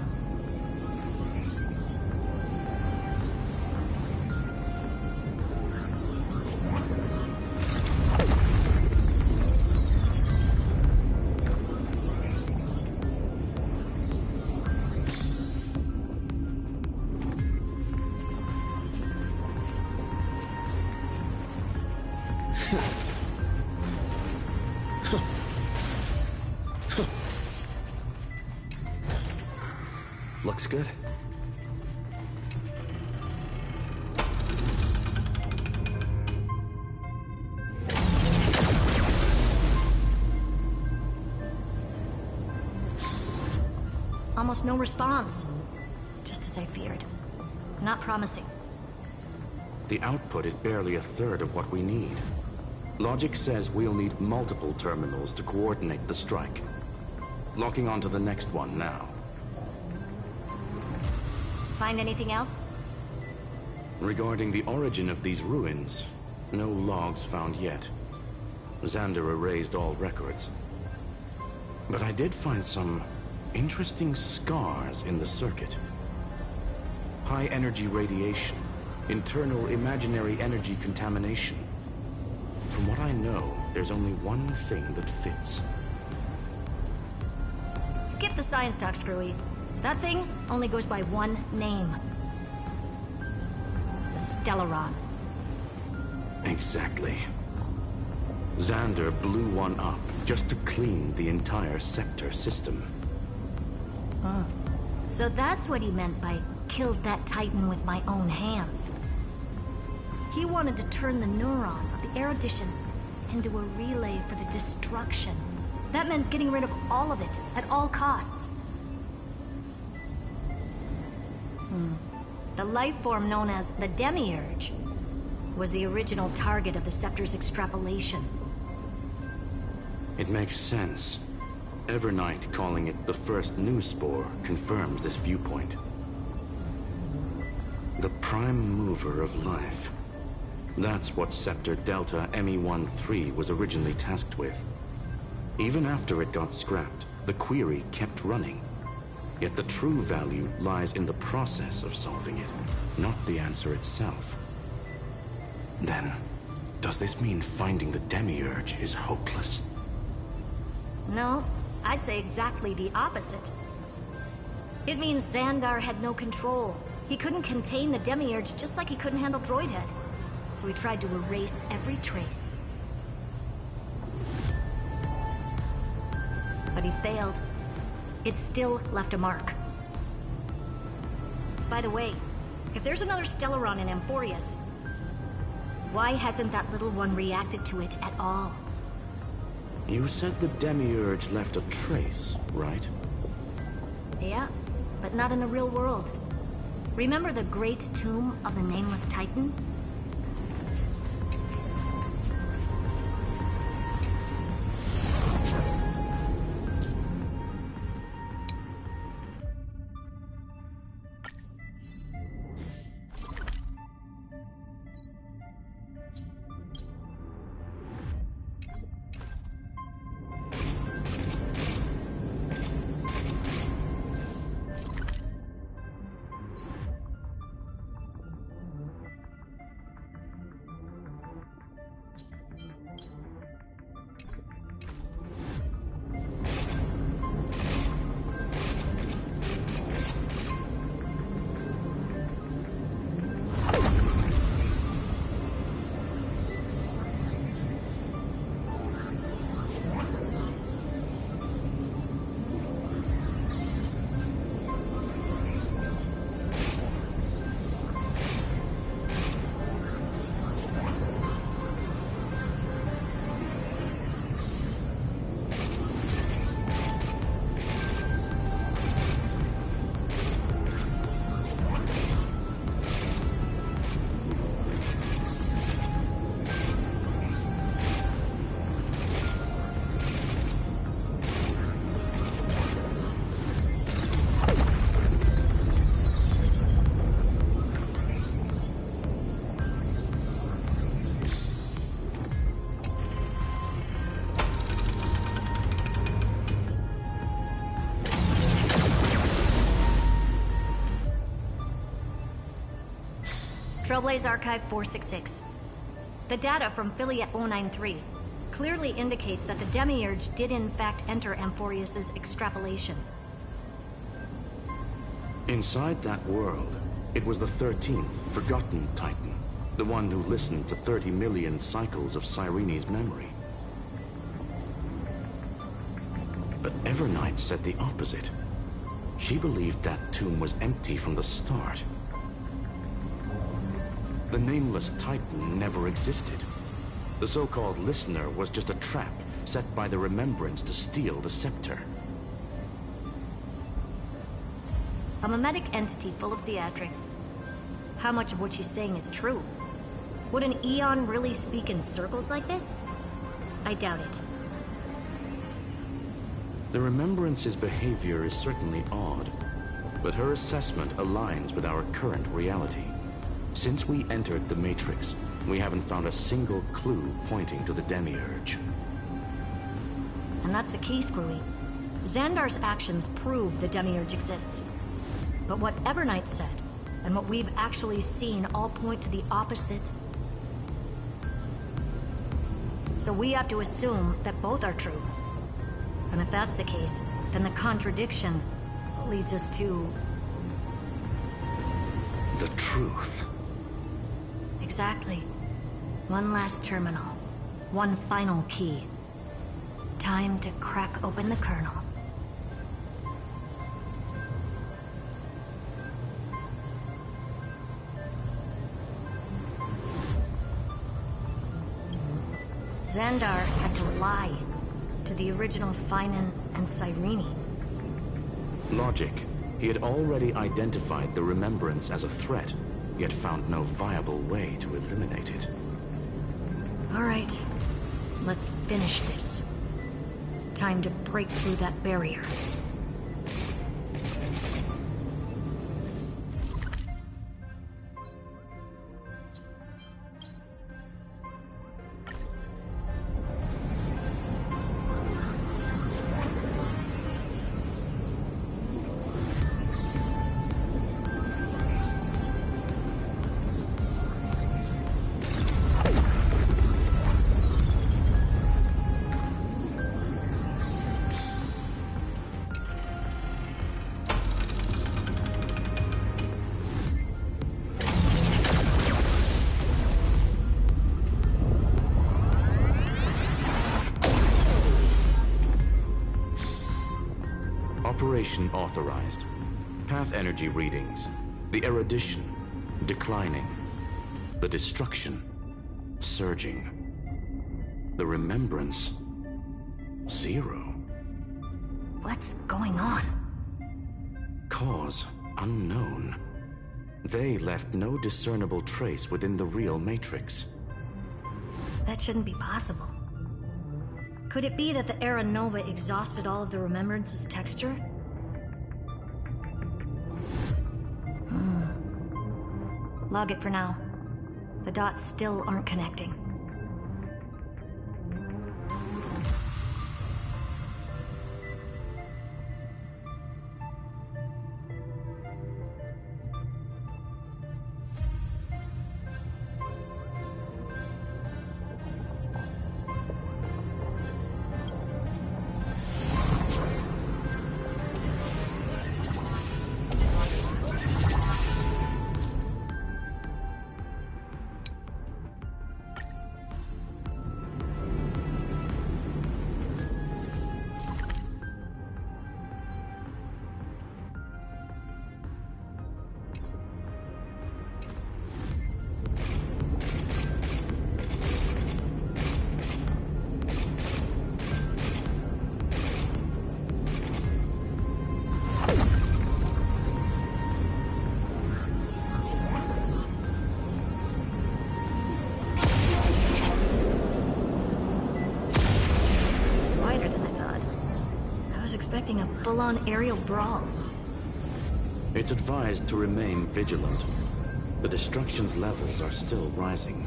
Looks good. Almost no response. Just as I feared. Not promising. The output is barely a third of what we need. Logic says we'll need multiple terminals to coordinate the strike. Locking onto the next one now. Find anything else? Regarding the origin of these ruins, no logs found yet. Xander erased all records. But I did find some interesting scars in the circuit. High energy radiation, internal imaginary energy contamination. From what I know, there's only one thing that fits. Skip the science talk, Screwy. That thing only goes by one name. The Stellaron. Exactly. Xander blew one up just to clean the entire Scepter system. Huh. So that's what he meant by killed that Titan with my own hands. He wanted to turn the neuron of the erudition into a relay for the destruction. That meant getting rid of all of it, at all costs. The life form known as the Demiurge was the original target of the Scepter's extrapolation. It makes sense. Evernight calling it the first new spore confirms this viewpoint. The prime mover of life. That's what Scepter Delta ME-13 was originally tasked with. Even after it got scrapped, the query kept running. Yet the true value lies in the process of solving it, not the answer itself. Then, does this mean finding the Demiurge is hopeless? No, I'd say exactly the opposite. It means Xandar had no control. He couldn't contain the Demiurge just like he couldn't handle Droidhead. So he tried to erase every trace. But he failed. It still left a mark. By the way, if there's another Stellaron in Amphorius, why hasn't that little one reacted to it at all? You said the Demiurge left a trace, right? Yeah, but not in the real world. Remember the Great Tomb of the Nameless Titan? Trailblaze Archive 466. The data from Filiate 093 clearly indicates that the Demiurge did in fact enter Amphorius's extrapolation. Inside that world, it was the 13th, forgotten Titan. The one who listened to 30 million cycles of Cyrene's memory. But Evernight said the opposite. She believed that tomb was empty from the start. The nameless Titan never existed. The so-called Listener was just a trap set by the Remembrance to steal the scepter. A mimetic entity full of theatrics. How much of what she's saying is true? Would an Eon really speak in circles like this? I doubt it. The Remembrance's behavior is certainly odd, but her assessment aligns with our current reality. Since we entered the Matrix, we haven't found a single clue pointing to the Demiurge. And that's the key, Screwy. Xandar's actions prove the Demiurge exists. But what Evernight said, and what we've actually seen all point to the opposite. So we have to assume that both are true. And if that's the case, then the contradiction leads us to... the truth. Exactly. One last terminal. One final key. Time to crack open the kernel. Xandar had to lie to the original Finan and Cyrene. Logic. He had already identified the Remembrance as a threat, yet found no viable way to eliminate it. All right. Let's finish this. Time to break through that barrier. Operation authorized. Path energy readings. The erudition declining. The destruction surging. The remembrance 0. What's going on? Cause unknown. They left no discernible trace within the real Matrix. That shouldn't be possible. Could it be that the Era Nova exhausted all of the Remembrance's texture? Log it for now. The dots still aren't connecting. Expecting a full-on aerial brawl. It's advised to remain vigilant. The destruction's levels are still rising.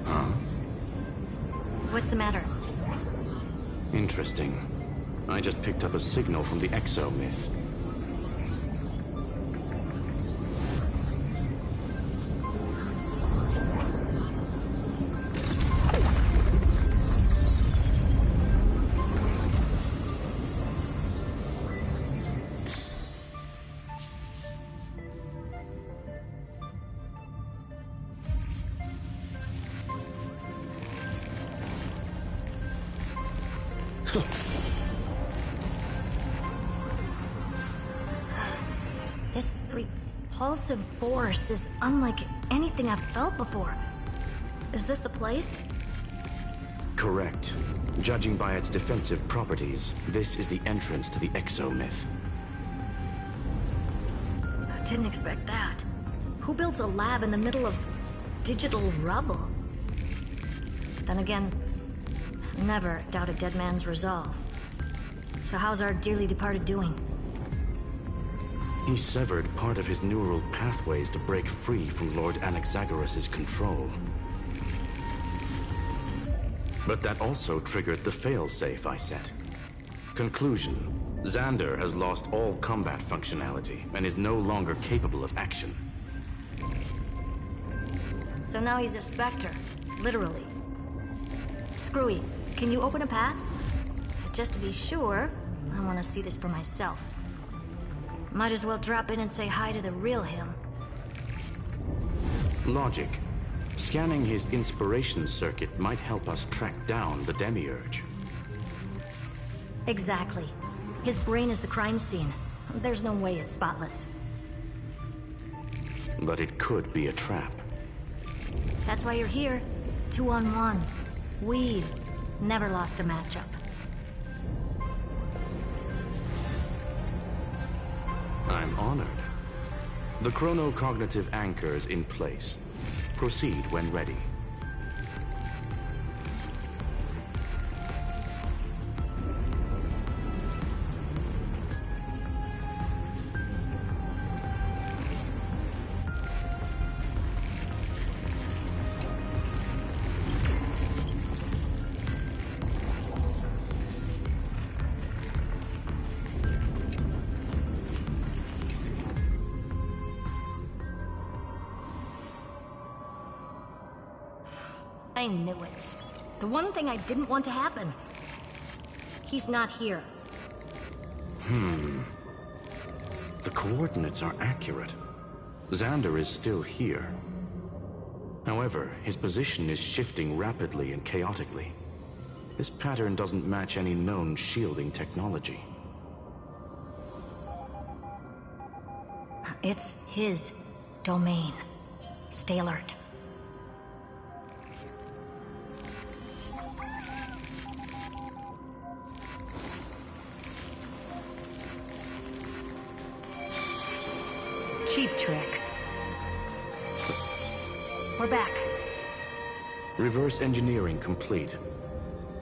Huh? What's the matter? Interesting. I just picked up a signal from the Exo myth. This repulsive force is unlike anything I've felt before. Is this the place? Correct. Judging by its defensive properties, this is the entrance to the exomyth. I didn't expect that. Who builds a lab in the middle of digital rubble? Then again, never doubt a dead man's resolve. So how's our dearly departed doing? He severed part of his neural pathways to break free from Lord Anaxagoras' control. But that also triggered the failsafe I set. Conclusion: Xander has lost all combat functionality and is no longer capable of action. So now he's a specter, literally. Screwy, can you open a path? Just to be sure, I want to see this for myself. Might as well drop in and say hi to the real him. Logic. Scanning his inspiration circuit might help us track down the Demiurge. Exactly. His brain is the crime scene. There's no way it's spotless. But it could be a trap. That's why you're here. 2-on-1. We've never lost a matchup. I'm honored. The chronocognitive anchor's in place. Proceed when ready. I knew it. The one thing I didn't want to happen. He's not here. The coordinates are accurate. Xander is still here. However, his position is shifting rapidly and chaotically. This pattern doesn't match any known shielding technology. It's his domain. Stay alert. Cheap trick. We're back. Reverse engineering complete.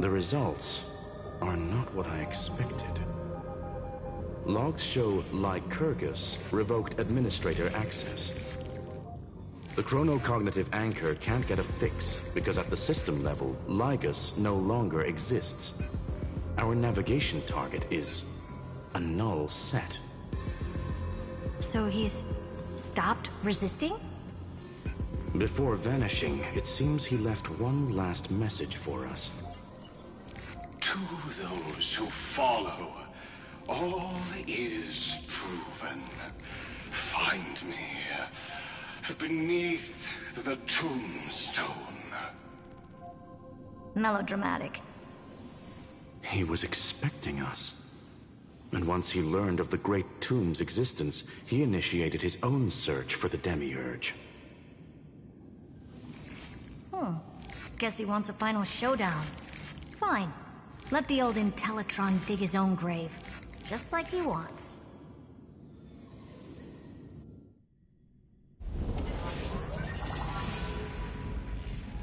The results are not what I expected. Logs show Lycurgus revoked administrator access. The chronocognitive anchor can't get a fix because at the system level, Lygus no longer exists. Our navigation target is a null set. So he's stopped resisting? Before vanishing, it seems he left one last message for us. To those who follow, all is proven. Find me beneath the tombstone. Melodramatic. He was expecting us. And once he learned of the Great Tomb's existence, he initiated his own search for the Demiurge. Guess he wants a final showdown. Fine. Let the old Intellitron dig his own grave. Just like he wants.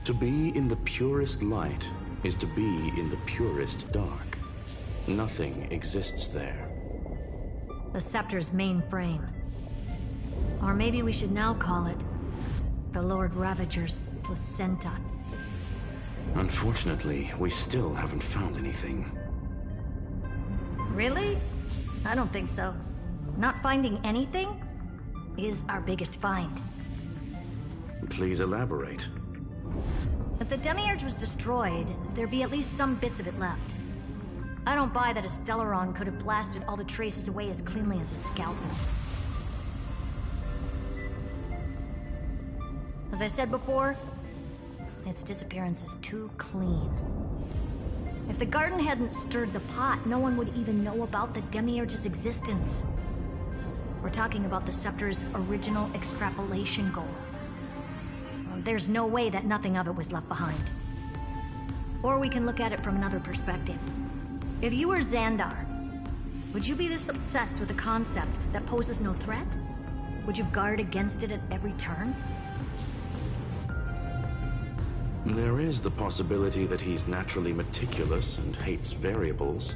To be in the purest light is to be in the purest dark. Nothing exists there. The Scepter's mainframe. Or maybe we should now call it the Lord Ravager's placenta. Unfortunately, we still haven't found anything. Really? I don't think so. Not finding anything is our biggest find. Please elaborate. If the Demiurge was destroyed, there'd be at least some bits of it left. I don't buy that a Stellaron could have blasted all the traces away as cleanly as a scalpel. As I said before, its disappearance is too clean. If the garden hadn't stirred the pot, no one would even know about the Demiurge's existence. We're talking about the Scepter's original extrapolation goal. There's no way that nothing of it was left behind. Or we can look at it from another perspective. If you were Xandar, would you be this obsessed with a concept that poses no threat? Would you guard against it at every turn? There is the possibility that he's naturally meticulous and hates variables.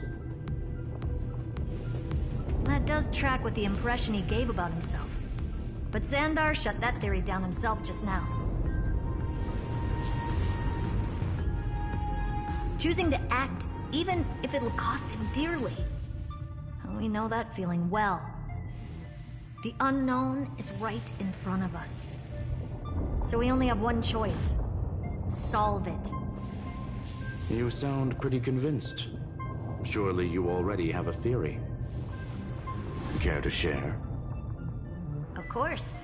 That does track with the impression he gave about himself. But Xandar shut that theory down himself just now. Choosing to act, even if it'll cost him dearly. We know that feeling well. The unknown is right in front of us. So we only have one choice. Solve it. You sound pretty convinced. Surely you already have a theory. Care to share? Of course.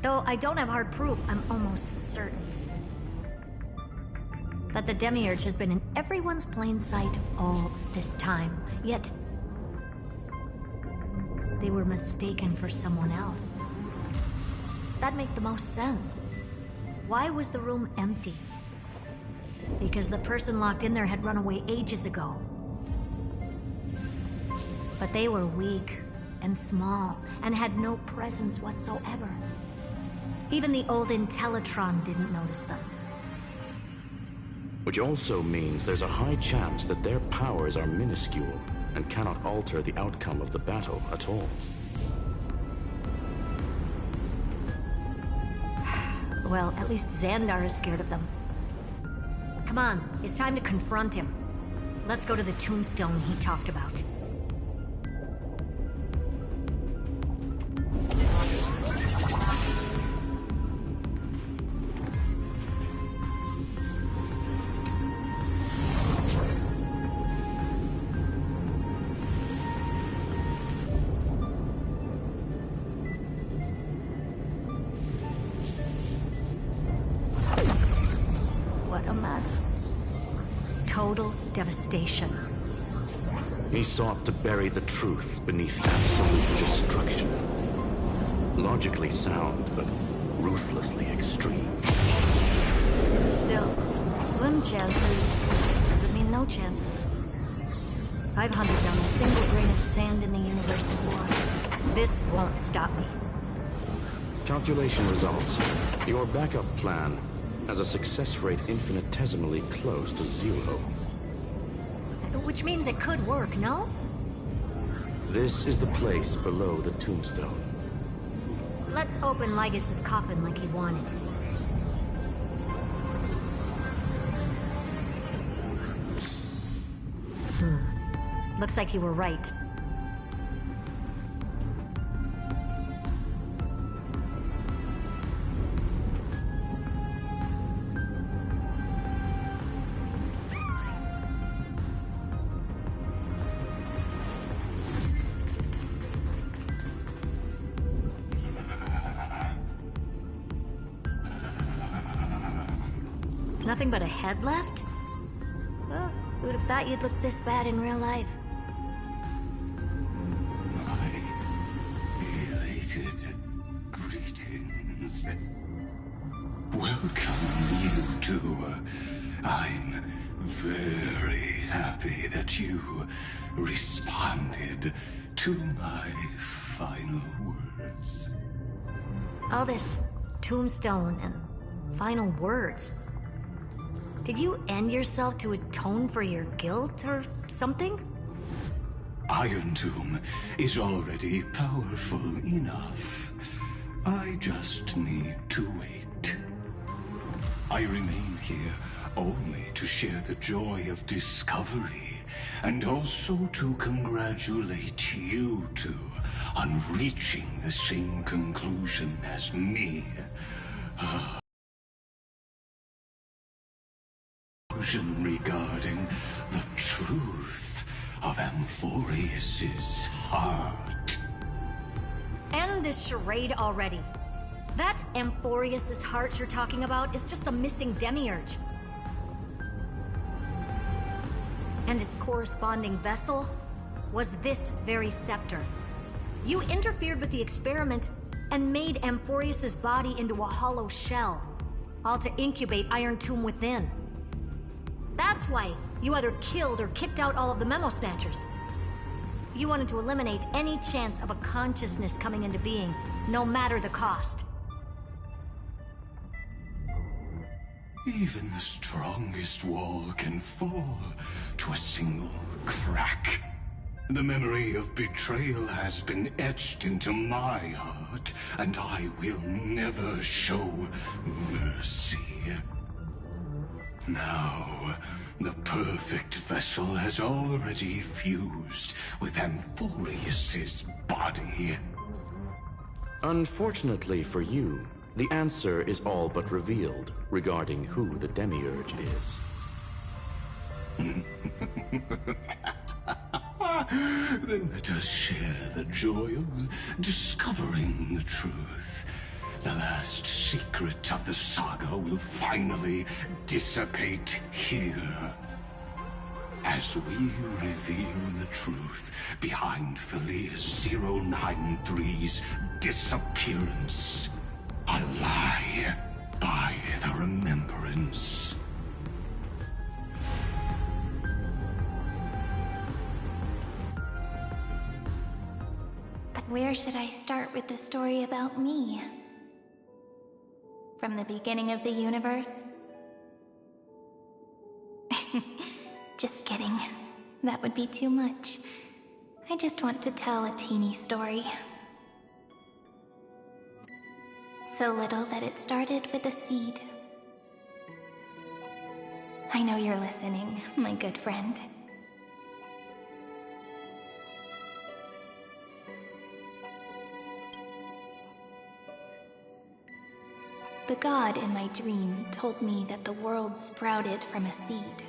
Though I don't have hard proof, I'm almost certain that the Demiurge has been in everyone's plain sight all this time. Yet, they were mistaken for someone else. That'd make the most sense. Why was the room empty? Because the person locked in there had run away ages ago. But they were weak and small and had no presence whatsoever. Even the old Intellitron didn't notice them. Which also means there's a high chance that their powers are minuscule and cannot alter the outcome of the battle at all. Well, at least Xandar is scared of them. Come on, it's time to confront him. Let's go to the tombstone he talked about. Total devastation. He sought to bury the truth beneath absolute destruction. Logically sound, but ruthlessly extreme. Still, slim chances doesn't mean no chances. I've hunted down a single grain of sand in the universe before. This won't stop me. Calculation results. Your backup plan has a success rate infinitesimally close to 0. Which means it could work, no? This is the place below the tombstone. Let's open Lygus' coffin like he wanted. Looks like you were right. Nothing but a head left? Well, who would have thought you'd look this bad in real life? My elated greetings. Welcome, you two. I'm very happy that you responded to my final words. All this tombstone and final words. Did you end yourself to atone for your guilt or something? Iron Tomb is already powerful enough. I just need to wait. I remain here only to share the joy of discovery, and also to congratulate you two on reaching the same conclusion as me. Regarding the truth of Amphorius's heart. End this charade already. That Amphorius's heart you're talking about is just the missing Demiurge. And its corresponding vessel was this very scepter. You interfered with the experiment and made Amphorius's body into a hollow shell, all to incubate Iron Tomb within. That's why you either killed or kicked out all of the Memo Snatchers. You wanted to eliminate any chance of a consciousness coming into being, no matter the cost. Even the strongest wall can fall to a single crack. The memory of betrayal has been etched into my heart, and I will never show mercy. Now, the perfect vessel has already fused with Amphorius's body. Unfortunately for you, the answer is all but revealed regarding who the Demiurge is. Then let us share the joy of discovering the truth. The last secret of the saga will finally dissipate here. As we reveal the truth behind Philias 093's disappearance. A lie by the remembrance. But where should I start with the story about me? From the beginning of the universe? Just kidding. That would be too much. I just want to tell a teeny story. So little that it started with a seed. I know you're listening, my good friend. The god in my dream told me that the world sprouted from a seed.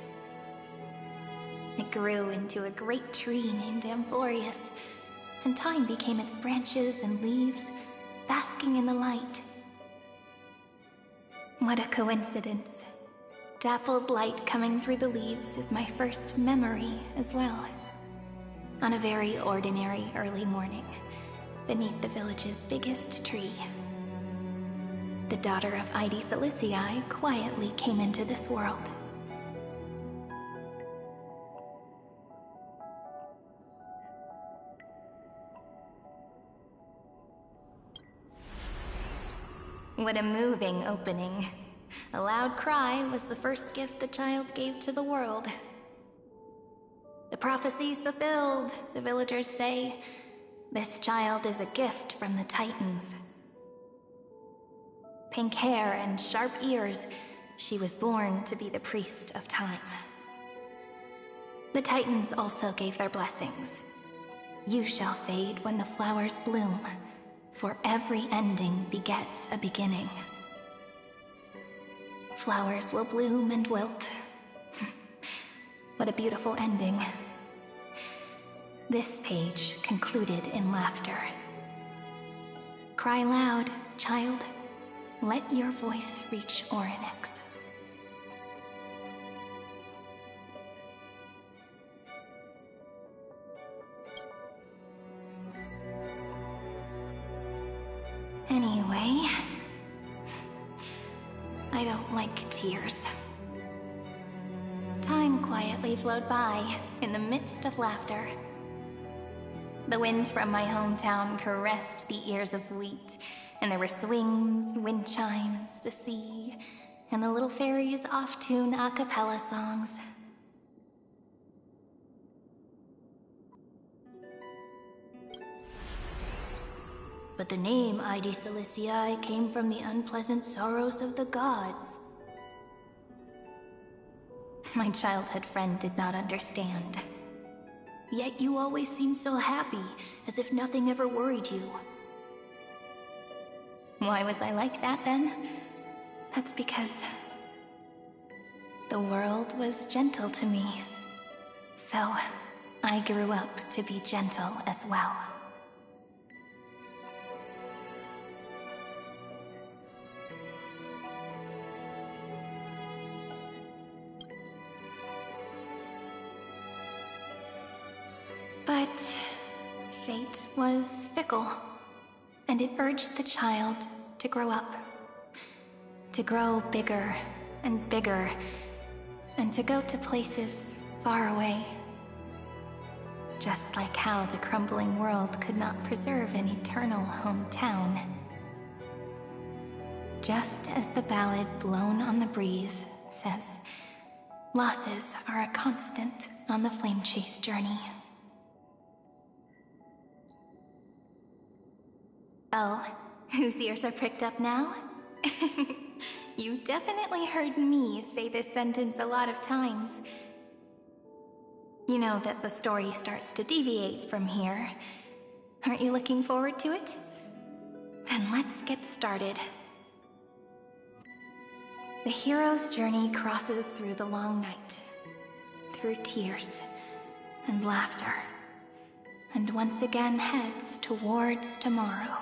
It grew into a great tree named Amphorius, and time became its branches and leaves, basking in the light. What a coincidence. Dappled light coming through the leaves is my first memory as well. On a very ordinary early morning, beneath the village's biggest tree. The daughter of Ide Silicii quietly came into this world. What a moving opening. A loud cry was the first gift the child gave to the world. The prophecy's fulfilled, the villagers say. This child is a gift from the Titans. Pink hair and sharp ears, she was born to be the priest of time. The Titans also gave their blessings. You shall fade when the flowers bloom, for every ending begets a beginning. Flowers will bloom and wilt. What a beautiful ending. This page concluded in laughter. Cry loud, child. Let your voice reach Orynyx. Anyway, I don't like tears. Time quietly flowed by in the midst of laughter. The wind from my hometown caressed the ears of wheat, and there were swings, wind chimes, the sea, and the little fairies off-tune a cappella songs. But the name Ide Silicii came from the unpleasant sorrows of the gods. My childhood friend did not understand. Yet you always seemed so happy, as if nothing ever worried you. Why was I like that then? That's because the world was gentle to me. So I grew up to be gentle as well. But fate was fickle, and it urged the child to grow up. To grow bigger and bigger, and to go to places far away. Just like how the crumbling world could not preserve an eternal hometown. Just as the ballad blown on the breeze says, losses are a constant on the flame chase journey. Oh, whose ears are pricked up now? You definitely heard me say this sentence a lot of times. You know that the story starts to deviate from here. Aren't you looking forward to it? Then let's get started. The hero's journey crosses through the long night, through tears and laughter, and once again heads towards tomorrow.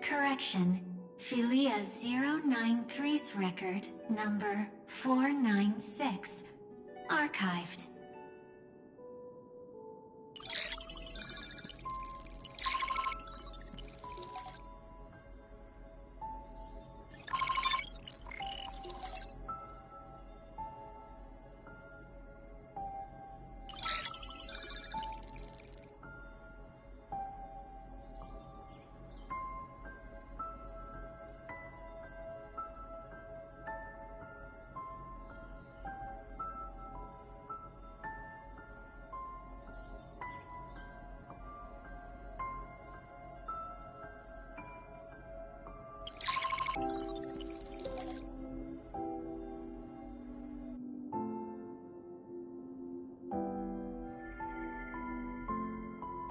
Correction. Philia 093's record, number 496. Archived.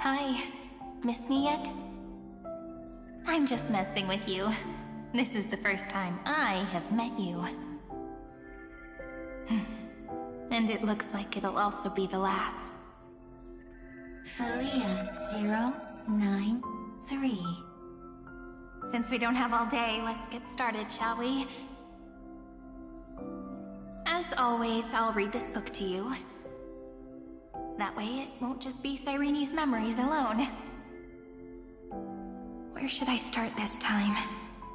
Hi. Miss me yet? I'm just messing with you. This is the first time I have met you. And it looks like it'll also be the last. Philia 093. Since we don't have all day, let's get started, shall we? As always, I'll read this book to you. That way it won't just be Cyrene's memories alone. Where should I start this time?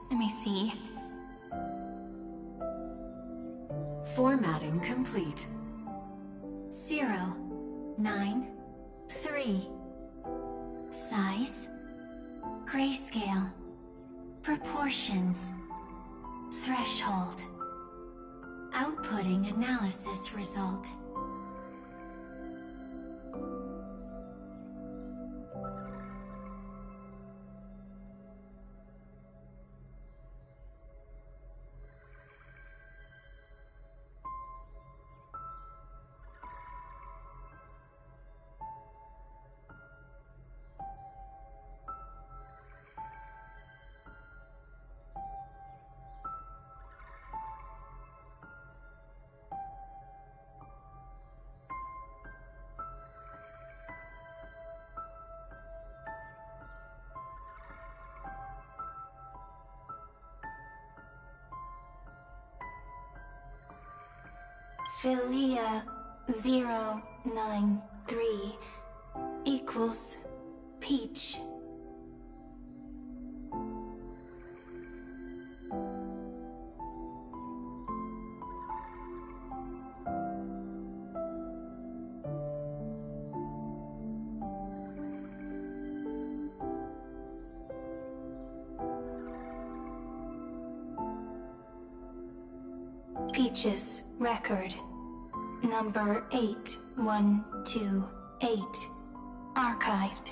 Let me see. Formatting complete. 093. Size. Grayscale. Proportions. Threshold. Outputting analysis result. Philia 093 equals Peach. Peach's record. Number 8128. Archived.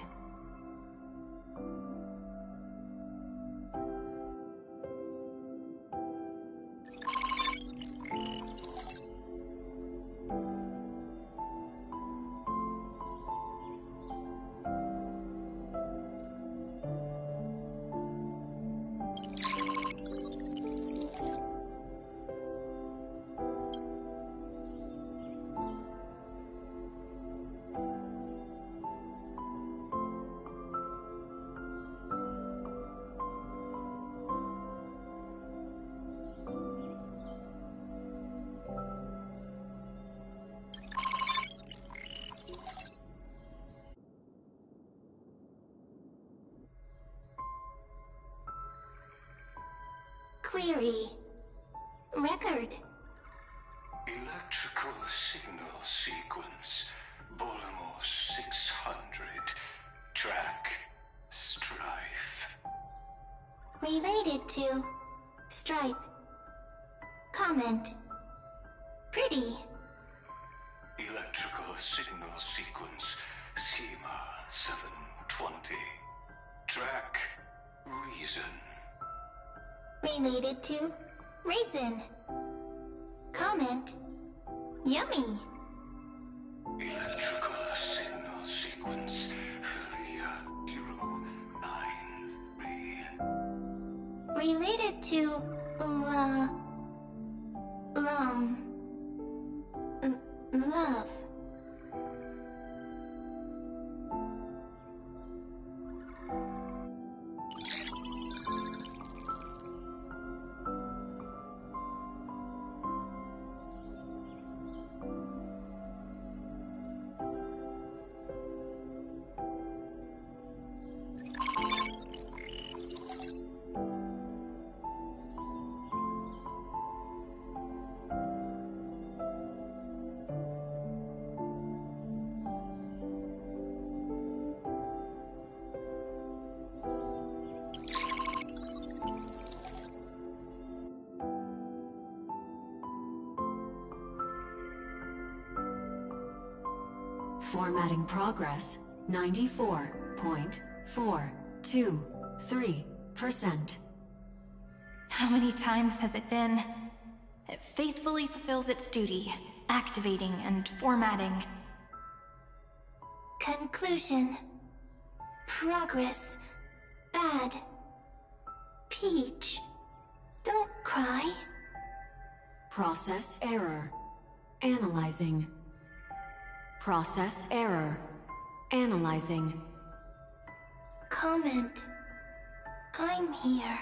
Query. Record. Electrical signal sequence. Bolamos 600. Track. Strife. Related to Stripe. Comment. Pretty. Electrical signal sequence. Schema 720. Track. Reason. Related to Raisin. Comment. Yummy. Electrical signal sequence. Filia 093. Related to love. Formatting progress 94.423%. How many times has it been? It faithfully fulfills its duty, activating and formatting. Conclusion. Progress. Bad. Peach. Don't cry. Process error. Analyzing. Process error. Analyzing. Comment. I'm here.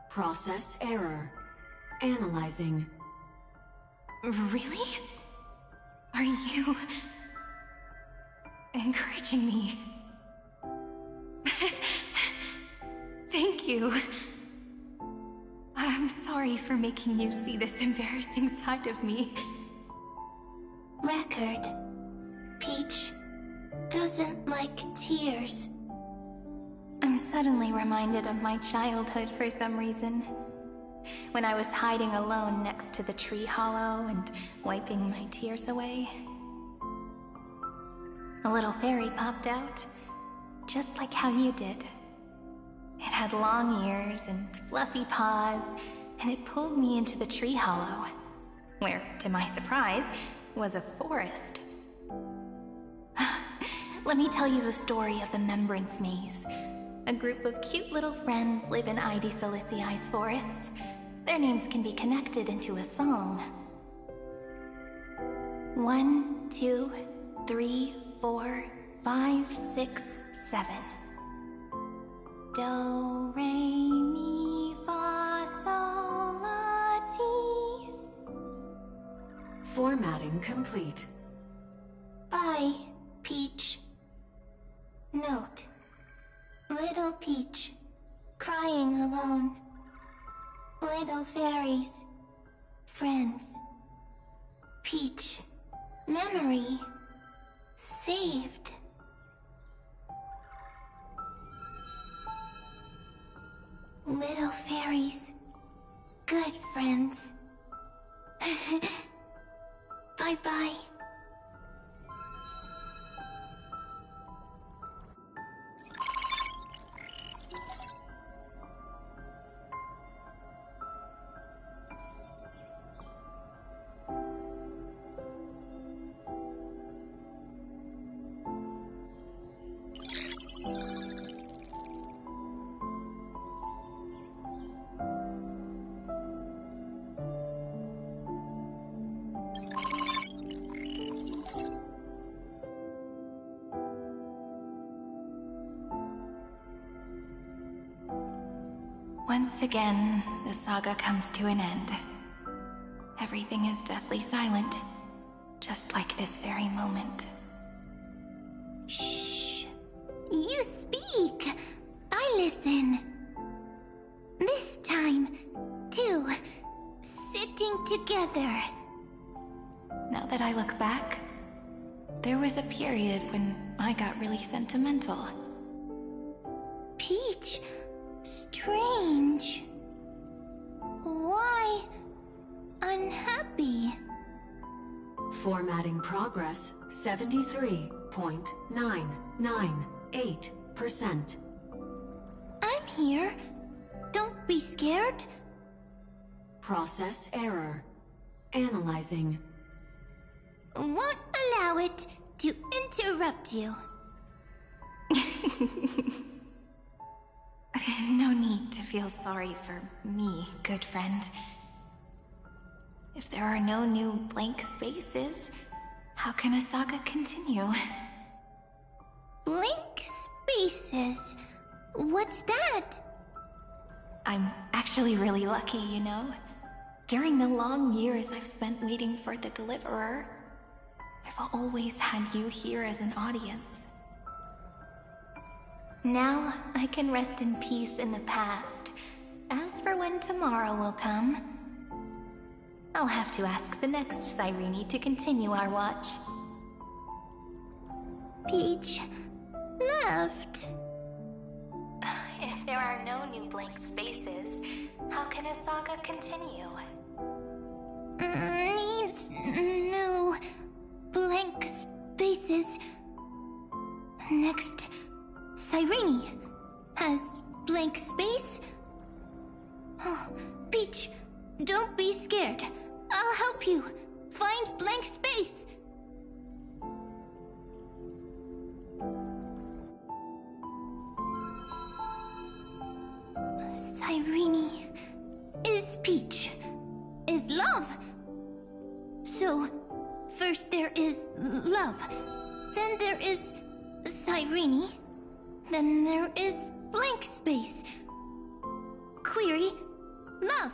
Process error. Analyzing. Really? Are you encouraging me? Thank you. I'm sorry for making you see this embarrassing side of me. Record. Peach doesn't like tears. I'm suddenly reminded of my childhood for some reason. When I was hiding alone next to the tree hollow and wiping my tears away. A little fairy popped out, just like how you did. It had long ears and fluffy paws, and it pulled me into the tree hollow, where, to my surprise, was a forest. Let me tell you the story of the Membrance Maze. A group of cute little friends live in Id Silicii's forests. Their names can be connected into a song. 1, 2, 3, 4, 5, 6, 7. Do, re, mi, fa, sol, la, ti. Formatting complete. Bye, Peach. Note. Little Peach, crying alone. Little fairies, friends. Peach, memory, saved. Little fairies, good friends. Bye-bye. Once again, the saga comes to an end. Everything is deathly silent, just like this very moment. Shh. You speak. I listen. This time, too. Sitting together. Now that I look back, there was a period when I got really sentimental. Peach. Strange. Why unhappy? Formatting progress 73.998%. I'm here. Don't be scared. Process error. Analyzing. Won't allow it to interrupt you. No need to feel sorry for me, good friend. If there are no new blank spaces, how can a saga continue? Blank spaces? What's that? I'm actually really lucky, you know? During the long years I've spent waiting for the Deliverer, I've always had you here as an audience. Now I can rest in peace in the past. As for when tomorrow will come, I'll have to ask the next Cyrene to continue our watch. Peach left. If there are no new blank spaces, how can a saga continue? Needs new blank spaces. Next, Cyrene has blank space. Oh, Peach, don't be scared. I'll help you find blank space. Cyrene is Peach, is love. So, first there is love, then there is Cyrene, then there is blank space. Query, love.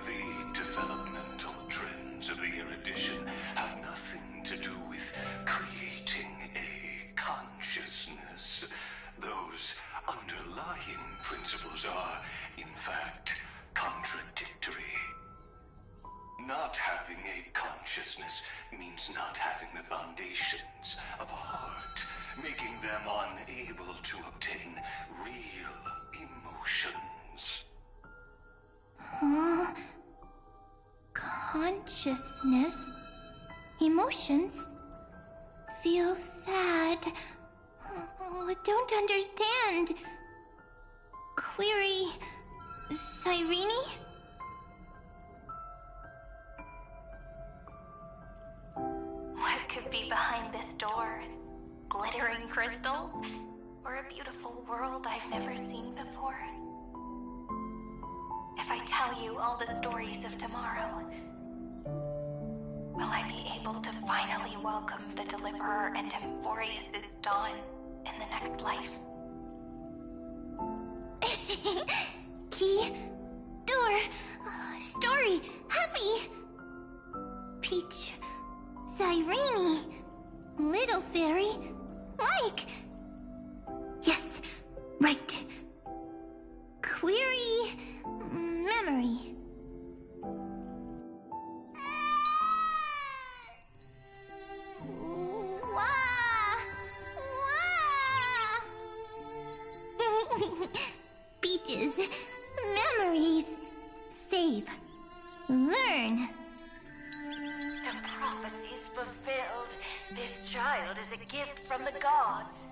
The developmental trends of the erudition have nothing to do with creating a consciousness. Those underlying principles are, in fact, contradictory. Not having a consciousness means not having the foundations of a heart, making them unable to obtain real emotions. Huh? Consciousness? Emotions? Feel sad. Oh, don't understand. Query... Cyrene? What could be behind this door? Glittering crystals? Or a beautiful world I've never seen before? If I tell you all the stories of tomorrow, will I be able to finally welcome the Deliverer and Emphorius' dawn in the next life? Key, door, story, heavy. Peach, Cyrene, little fairy, like. Yes, right. Query, memory. Peaches, memories, save, learn. This child is a gift from the gods.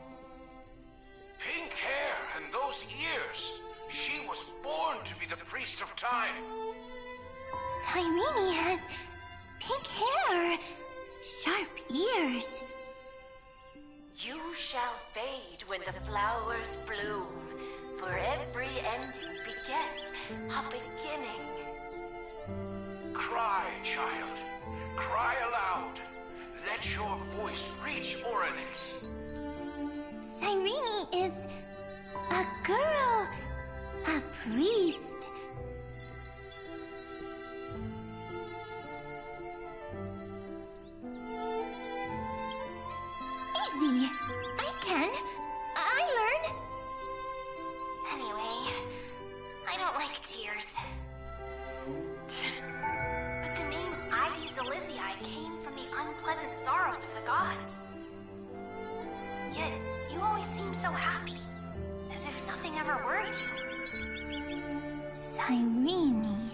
Pink hair and those ears. She was born to be the priest of time. Cyrene has pink hair, sharp ears. You shall fade when the flowers bloom, for every ending begets a beginning. Cry, child. Cry aloud. Let your voice reach Orynyx. Cyrene is a girl, a priest. Easy. I can. I learn. Anyway, I don't like tears. But the name Id Zelizii came from the unpleasant sorrows of the gods. Yet, you always seem so happy, as if nothing ever worried you. Cyrene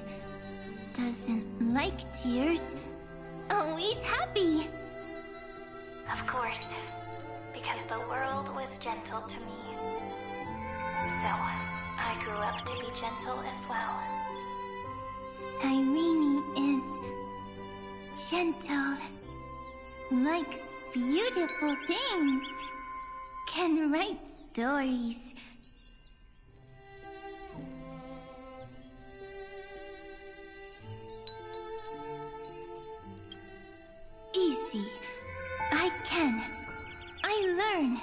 doesn't like tears. Always happy. Of course, because the world was gentle to me. So, I grew up to be gentle as well. Cyrene is gentle, likes beautiful things, can write stories. Easy. I can. I learn.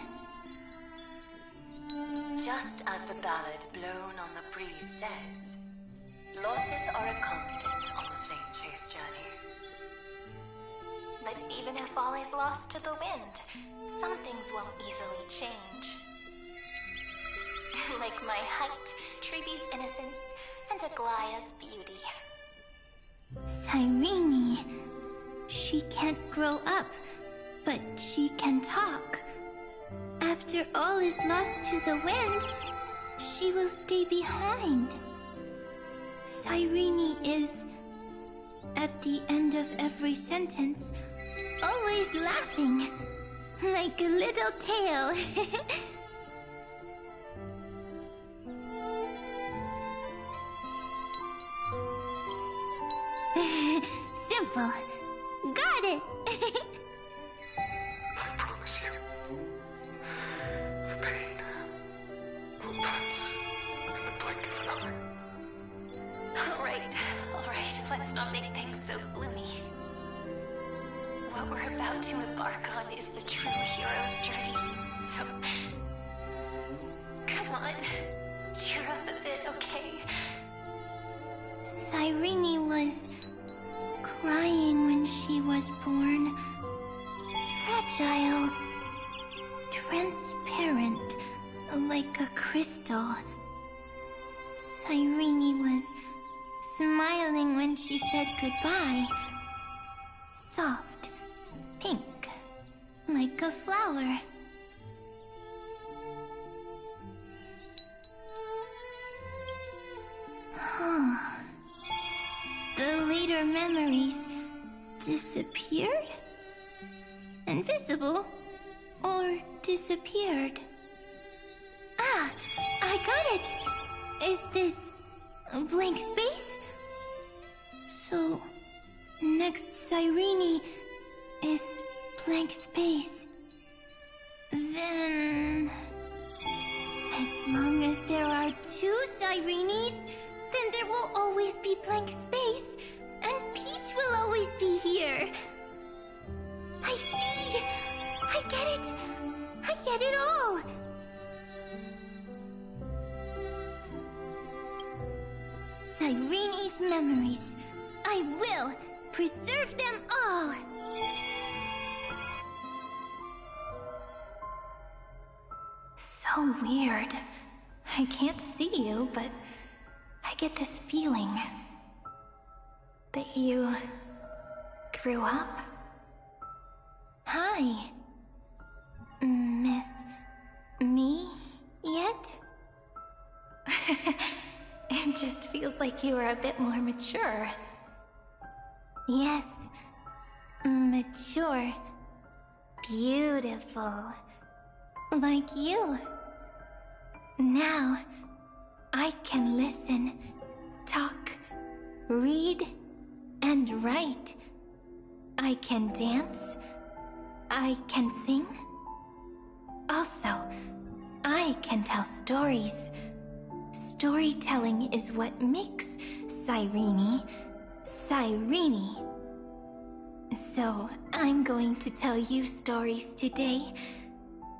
Just as the ballad blown on the breeze says, losses are a constant on the flame chase journey. But even if all is lost to the wind, some things won't easily change. Like my height, Treeby's innocence, and Aglaya's beauty. Cyrene. She can't grow up, but she can talk. After all is lost to the wind, she will stay behind. Cyrene is, at the end of every sentence, always laughing, like a little tail. Simple. Got it. I promise you, the pain will pass in the blink of an eye. All right. Let's not make things so gloomy. What we're about to embark on is the true hero's journey. So, come on, cheer up a bit, okay? Cyrene was crying when she was born. Fragile. Transparent, like a crystal. Cyrene was smiling when she said goodbye. Soft, pink, like a flower. The later memories disappeared? Invisible? Or disappeared? Ah, I got it! Is this a blank space? So, next Cyrene is blank space. Then, as long as there are two Cyrenes, then there will always be blank space, and Peach will always be here. I see! I get it! I get it all! Cyrene's memories. I will preserve them all! So weird. I can't see you, but I get this feeling that you grew up. Hi. Miss me yet? It just feels like you are a bit more mature. Yes, mature. Beautiful. Like you. Now, I can listen, talk, read, and write. I can dance. I can sing. Also, I can tell stories. Storytelling is what makes Cyrene, Cyrene. So, I'm going to tell you stories today.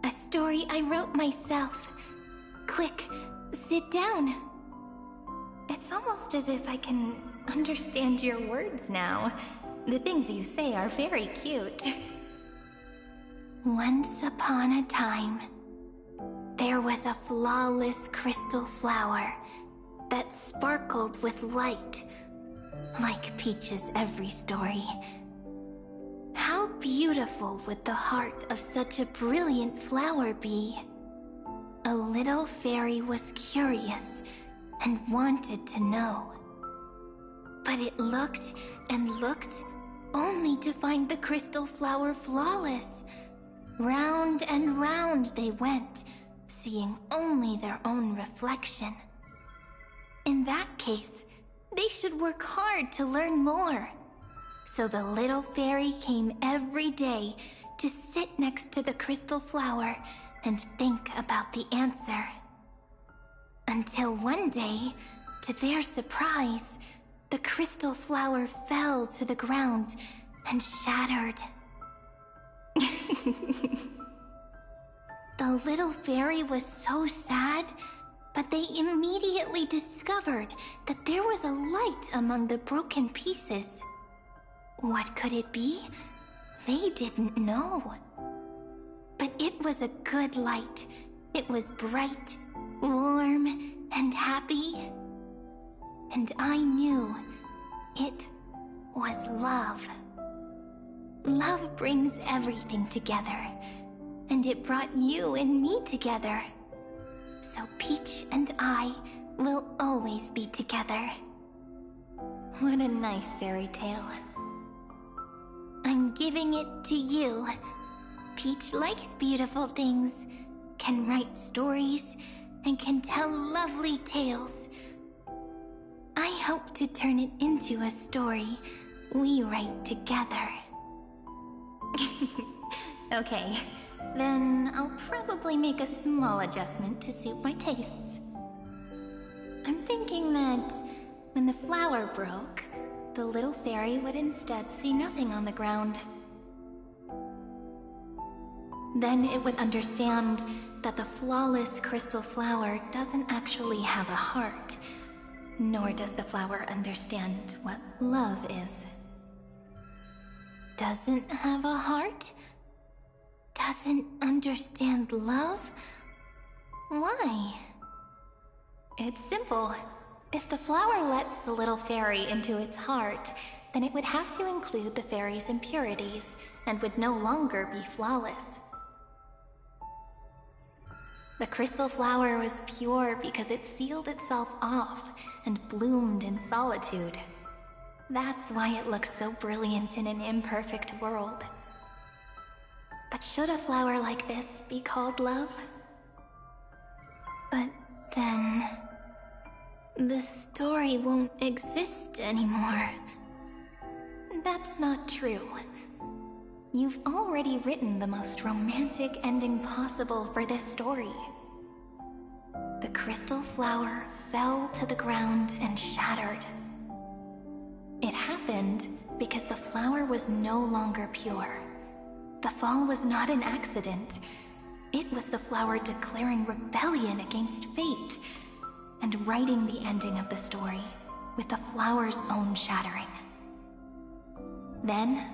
A story I wrote myself. Quick, sit down. It's almost as if I can understand your words now. The things you say are very cute. Once upon a time, there was a flawless crystal flower that sparkled with light, like Peach's every story. How beautiful would the heart of such a brilliant flower be? A little fairy was curious and wanted to know. But it looked and looked only to find the crystal flower flawless. Round and round they went, seeing only their own reflection. In that case, they should work hard to learn more. So the little fairy came every day to sit next to the crystal flower and think about the answer. Until one day, to their surprise, the crystal flower fell to the ground and shattered. The little fairy was so sad, but they immediately discovered that there was a light among the broken pieces. What could it be? They didn't know. But it was a good light. It was bright, warm, and happy. And I knew it was love. Love brings everything together. And it brought you and me together. So Peach and I will always be together. What a nice fairy tale. I'm giving it to you. Peach likes beautiful things, can write stories, and can tell lovely tales. I hope to turn it into a story we write together. Okay, then I'll probably make a small adjustment to suit my tastes. I'm thinking that when the flower broke, the little fairy would instead see nothing on the ground. Then it would understand that the flawless crystal flower doesn't actually have a heart, nor does the flower understand what love is. Doesn't have a heart? Doesn't understand love? Why? It's simple. If the flower lets the little fairy into its heart, then it would have to include the fairy's impurities, and would no longer be flawless. The crystal flower was pure because it sealed itself off and bloomed in solitude. That's why it looks so brilliant in an imperfect world. But should a flower like this be called love? But then the story won't exist anymore. That's not true. You've already written the most romantic ending possible for this story. The crystal flower fell to the ground and shattered. It happened because the flower was no longer pure. The fall was not an accident. It was the flower declaring rebellion against fate and writing the ending of the story with the flower's own shattering. Then,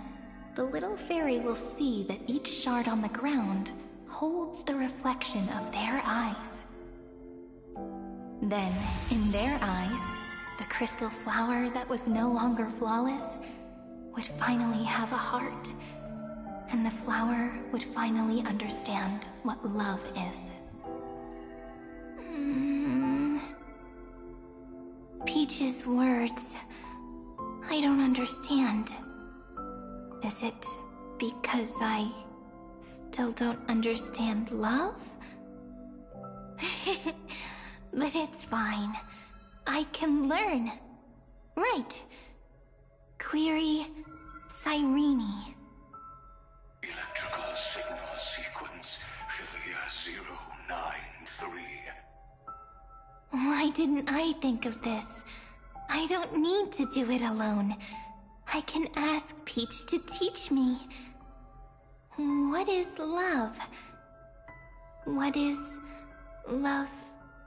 the little fairy will see that each shard on the ground holds the reflection of their eyes. Then, in their eyes, the crystal flower that was no longer flawless would finally have a heart, and the flower would finally understand what love is. Peach's words, I don't understand. Is it because I Still don't understand love? But it's fine. I can learn. Right. Query Cyrene. Electrical signal sequence Philia 093. Why didn't I think of this? I don't need to do it alone. I can ask Peach to teach me. What is love? What is love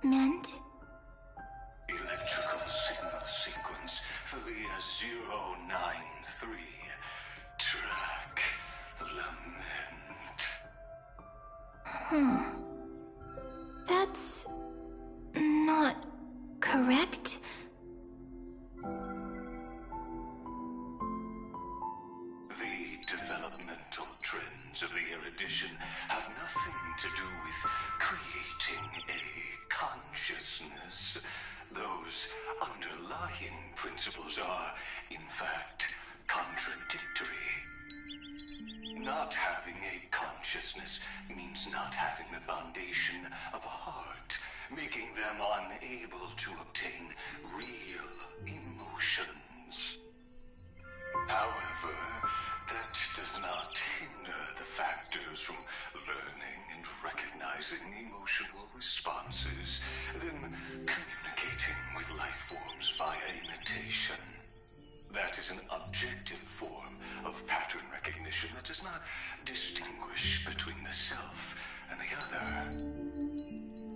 meant? Electrical signal sequence Philia 093. Track lament. That's not correct. The developmental trends of the erudition have nothing to do with creating a consciousness. Those underlying principles are, in fact, contradictory. Not having a consciousness means not having the foundation of a heart, making them unable to obtain real emotions. However, that does not hinder the factors from learning and recognizing emotional responses, then communicating with life forms via imitation. That is an objective form of pattern recognition that does not distinguish between the self and the other.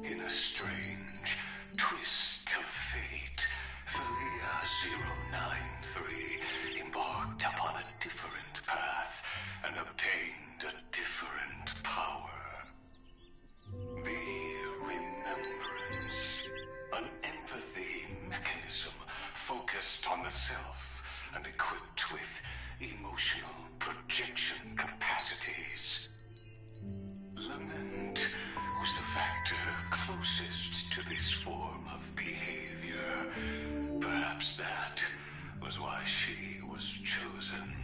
In a strange twist of fate, Philia 093 embarked upon a different path and obtained a different power. Be remembrance, an empathy mechanism focused on the self and equipped with emotional projection capacities. Lament was the factor closest to this form of behavior. Perhaps that was why she was chosen.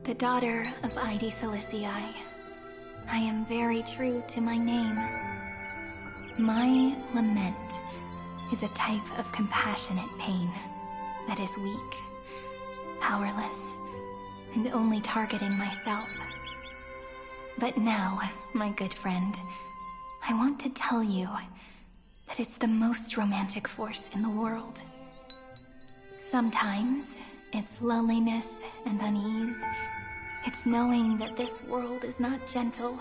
The daughter of Ide Silicii. I am very true to my name. My lament is a type of compassionate pain that is weak, powerless, and only targeting myself. But now, my good friend, I want to tell you that it's the most romantic force in the world. Sometimes, it's loneliness and unease. It's knowing that this world is not gentle,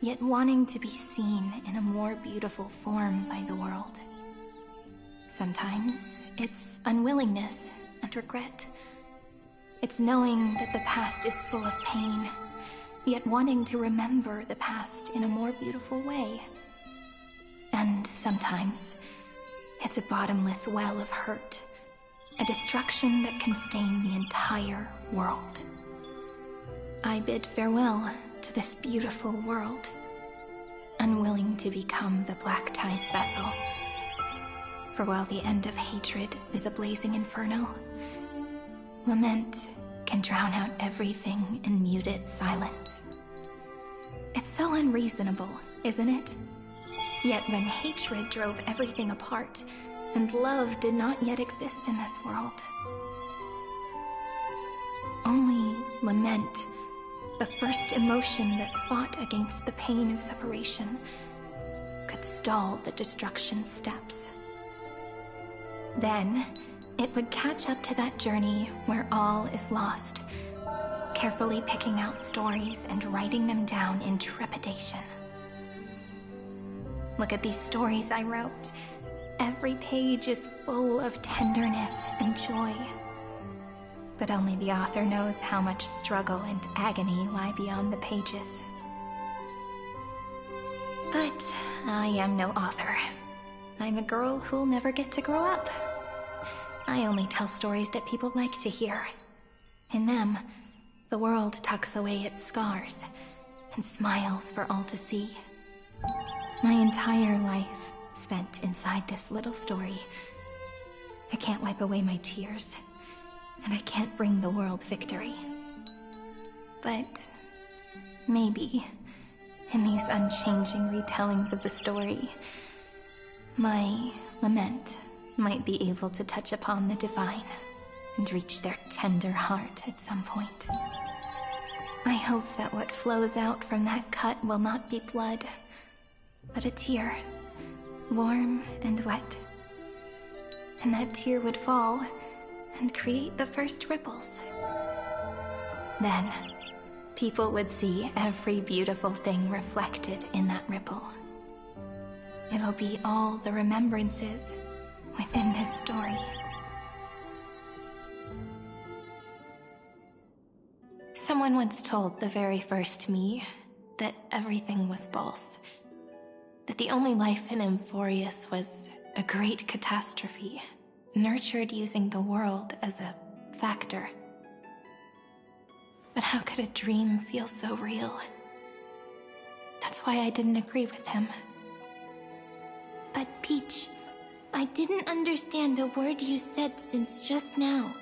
yet wanting to be seen in a more beautiful form by the world. Sometimes, it's unwillingness and regret. It's knowing that the past is full of pain, yet wanting to remember the past in a more beautiful way. And sometimes, it's a bottomless well of hurt, a destruction that can stain the entire world. I bid farewell to this beautiful world, unwilling to become the Black Tide's vessel. For while the end of hatred is a blazing inferno, lament can drown out everything in muted silence. It's so unreasonable, isn't it? Yet when hatred drove everything apart, and love did not yet exist in this world, only lament, the first emotion that fought against the pain of separation, could stall the destruction steps. Then, it would catch up to that journey where all is lost, carefully picking out stories and writing them down in trepidation. Look at these stories I wrote. Every page is full of tenderness and joy. But only the author knows how much struggle and agony lie beyond the pages. But I am no author. I'm a girl who'll never get to grow up. I only tell stories that people like to hear. In them, the world tucks away its scars and smiles for all to see. My entire life spent inside this little story. I can't wipe away my tears, and I can't bring the world victory. But maybe, in these unchanging retellings of the story, my lament might be able to touch upon the divine and reach their tender heart at some point. I hope that what flows out from that cut will not be blood, but a tear, warm and wet. And that tear would fall and create the first ripples. Then, people would see every beautiful thing reflected in that ripple. It'll be all the remembrances within this story. Someone once told the very first me that everything was false. That the only life in Amphorius was a great catastrophe, nurtured using the world as a factor. But how could a dream feel so real? That's why I didn't agree with him. But Peach, I didn't understand a word you said since just now.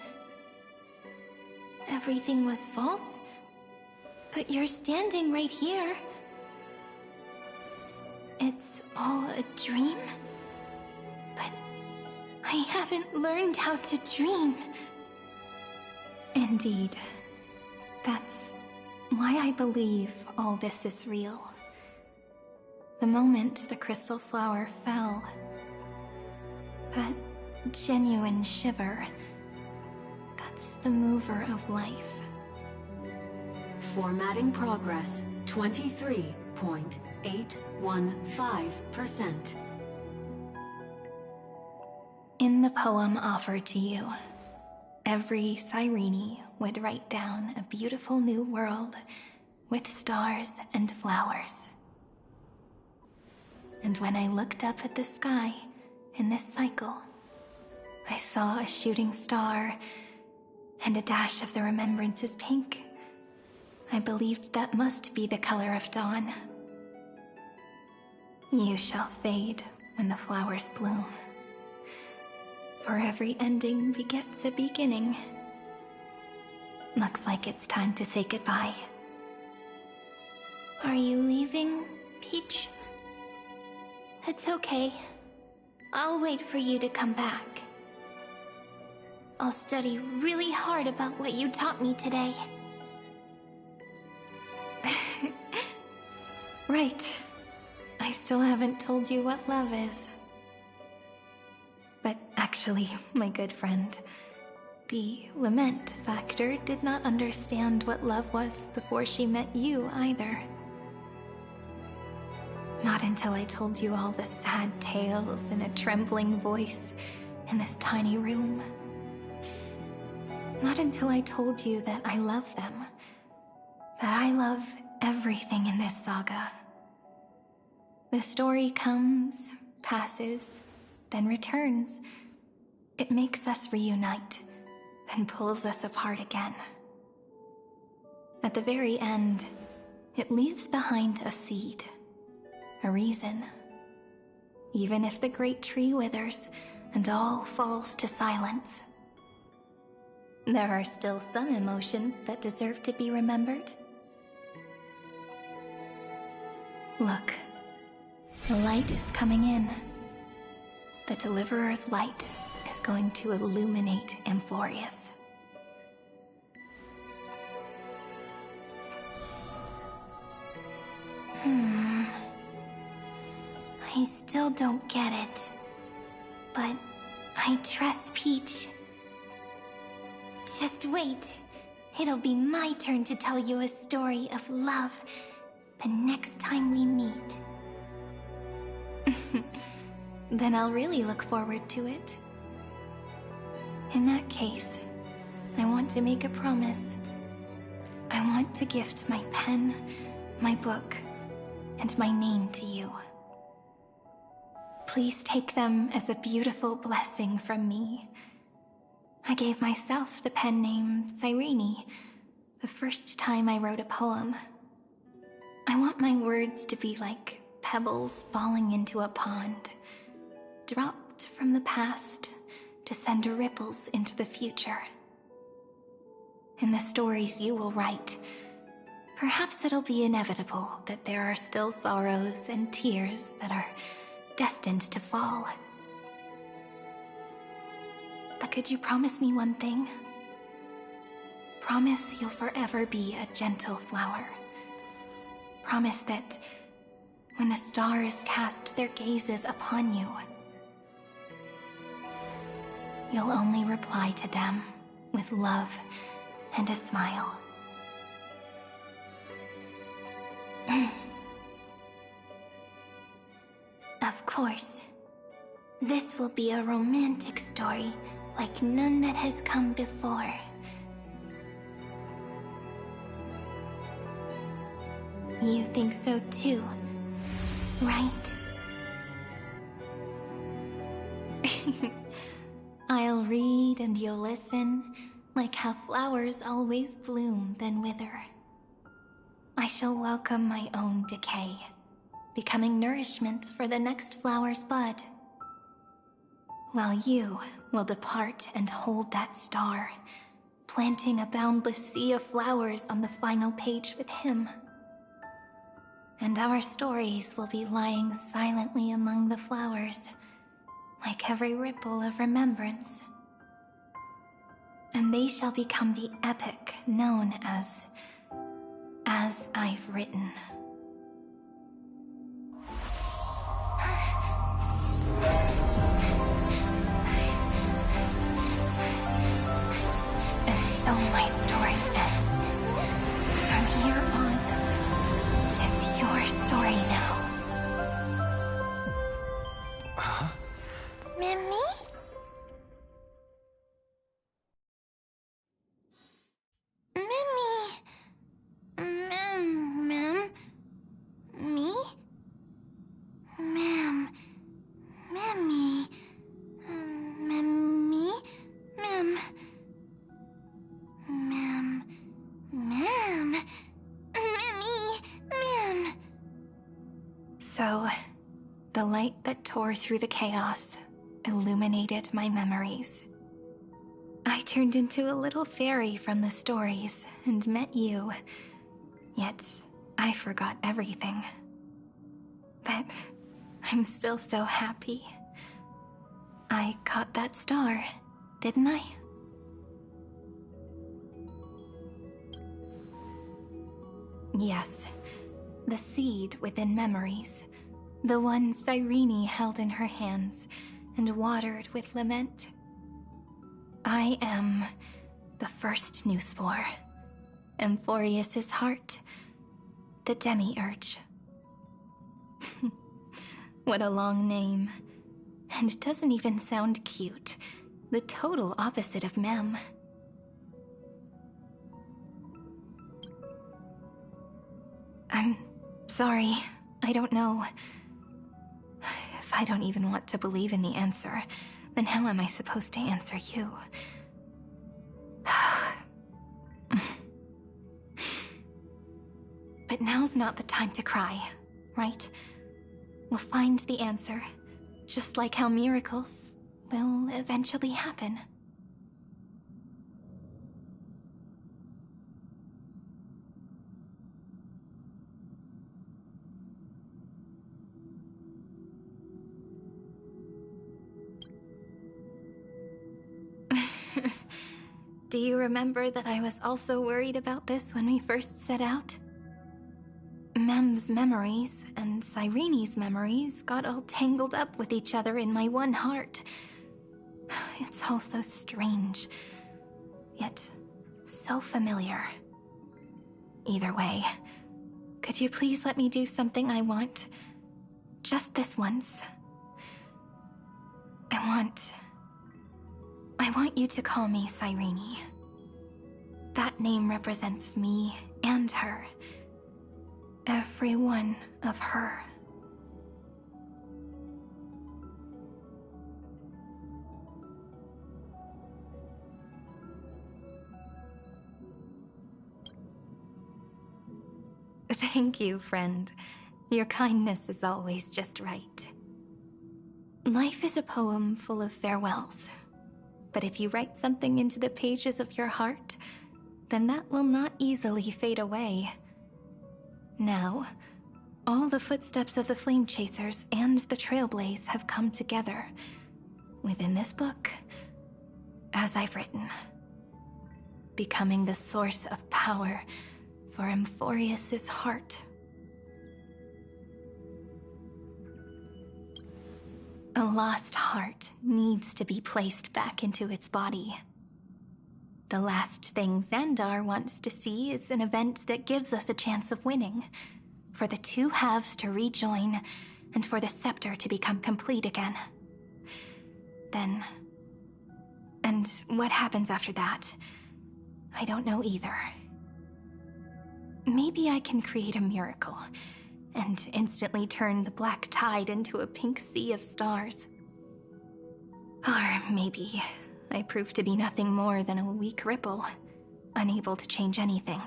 Everything was false? But you're standing right here. It's all a dream? But I haven't learned how to dream. Indeed. That's why I believe all this is real. The moment the crystal flower fell, that genuine shiver, that's the mover of life. Formatting progress 23.815%. In the poem offered to you, every Cyrene would write down a beautiful new world with stars and flowers. And when I looked up at the sky in this cycle, I saw a shooting star and a dash of the remembrances pink. I believed that must be the color of dawn. You shall fade when the flowers bloom. For every ending begets a beginning. Looks like it's time to say goodbye. Are you leaving, Peach? It's okay. I'll wait for you to come back. I'll study really hard about what you taught me today. Right. I still haven't told you what love is. But actually, my good friend, the lament factor did not understand what love was before she met you either. Not until I told you all the sad tales in a trembling voice in this tiny room. Not until I told you that I love them. That I love everything in this saga. The story comes, passes, then returns. It makes us reunite, then pulls us apart again. At the very end, it leaves behind a seed, a reason. Even if the great tree withers and all falls to silence, there are still some emotions that deserve to be remembered. Look, the light is coming in. The Deliverer's light is going to illuminate Amphorius. I still don't get it. But I trust Peach. Just wait. It'll be my turn to tell you a story of love the next time we meet. Then I'll really look forward to it. In that case, I want to make a promise. I want to gift my pen, my book, and my name to you. Please take them as a beautiful blessing from me. I gave myself the pen name Cyrene the first time I wrote a poem. I want my words to be like pebbles falling into a pond, dropped from the past to send ripples into the future. In the stories you will write, Perhaps it'll be inevitable that there are still sorrows and tears that are destined to fall. But could you promise me one thing? Promise you'll forever be a gentle flower. Promise that when the stars cast their gazes upon you, you'll only reply to them with love and a smile. Of course. This will be a romantic story like none that has come before. You think so too, right? I'll read and you'll listen, like how flowers always bloom then wither. I shall welcome my own decay, becoming nourishment for the next flower's bud. While you will depart and hold that star, planting a boundless sea of flowers on the final page with him. And our stories will be lying silently among the flowers, like every ripple of remembrance. And they shall become the epic known as I've Written. And so my story ends. From here on, it's your story now. Huh? Mimi? So, the light that tore through the chaos illuminated my memories. I turned into a little fairy from the stories and met you, yet I forgot everything. But I'm still so happy. I caught that star, didn't I? Yes, the seed within memories, the one Cyrene held in her hands and watered with lament. I am the first new spore, Amphorius's heart, the demiurge. What a long name. And it doesn't even sound cute. The total opposite of Mem. I'm sorry. I don't know. If I don't even want to believe in the answer, then how am I supposed to answer you? But now's not the time to cry, right? We'll find the answer, just like how miracles will eventually happen. Do you remember that I was also worried about this when we first set out? Mem's memories and Cyrene's memories got all tangled up with each other in my one heart. It's all so strange, yet so familiar. Either way, could you please let me do something I want? Just this once. I want you to call me Cyrene. That name represents me and her. Every one of her. Thank you, friend. Your kindness is always just right. Life is a poem full of farewells. But if you write something into the pages of your heart, then that will not easily fade away. Now, all the footsteps of the Flame Chasers and the Trailblaze have come together within this book, as I've written, becoming the source of power for Amphorius's heart. A lost heart needs to be placed back into its body. The last thing Xandar wants to see is an event that gives us a chance of winning, for the two halves to rejoin, and for the scepter to become complete again. Then... and what happens after that, I don't know either. Maybe I can create a miracle, and instantly turn the black tide into a pink sea of stars. Or maybe I prove to be nothing more than a weak ripple, unable to change anything,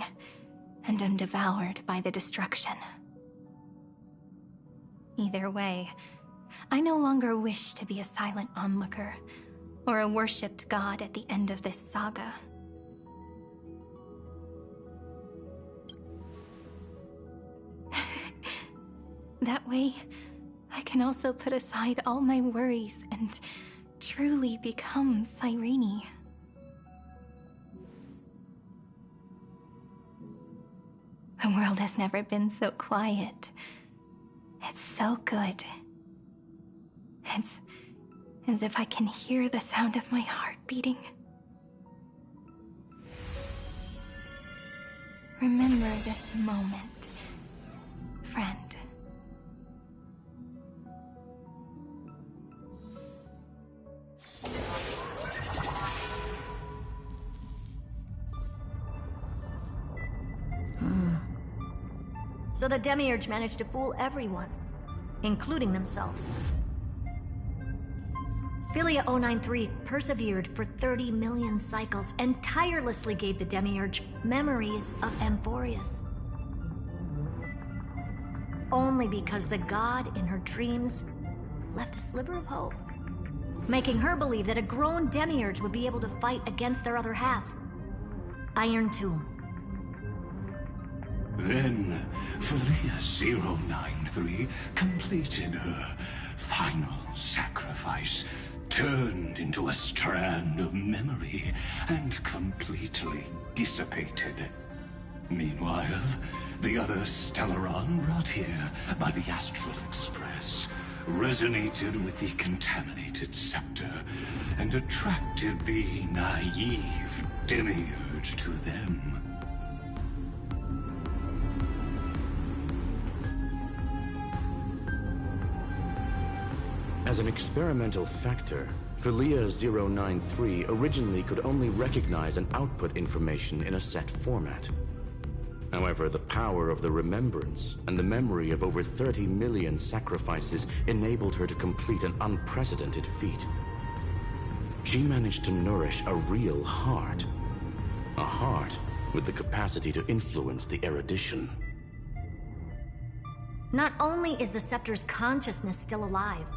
and am devoured by the destruction. Either way, I no longer wish to be a silent onlooker, or a worshipped god at the end of this saga. That way, I can also put aside all my worries and truly become Cyrene. The world has never been so quiet. It's so good. It's as if I can hear the sound of my heart beating. Remember this moment, friend. So the Demiurge managed to fool everyone, including themselves. Philia 093 persevered for 30 million cycles and tirelessly gave the Demiurge memories of Amphorius. Only because the god in her dreams left a sliver of hope, making her believe that a grown Demiurge would be able to fight against their other half, Iron Tomb. Then, Philia 093 completed her final sacrifice, turned into a strand of memory, and completely dissipated. Meanwhile, the other Stellaron brought here by the Astral Express resonated with the contaminated scepter and attracted the naive Demiurge to them. As an experimental factor, Philia 093 originally could only recognize and output information in a set format. However, the power of the remembrance and the memory of over 30 million sacrifices enabled her to complete an unprecedented feat. She managed to nourish a real heart. A heart with the capacity to influence the erudition. Not only is the scepter's consciousness still alive,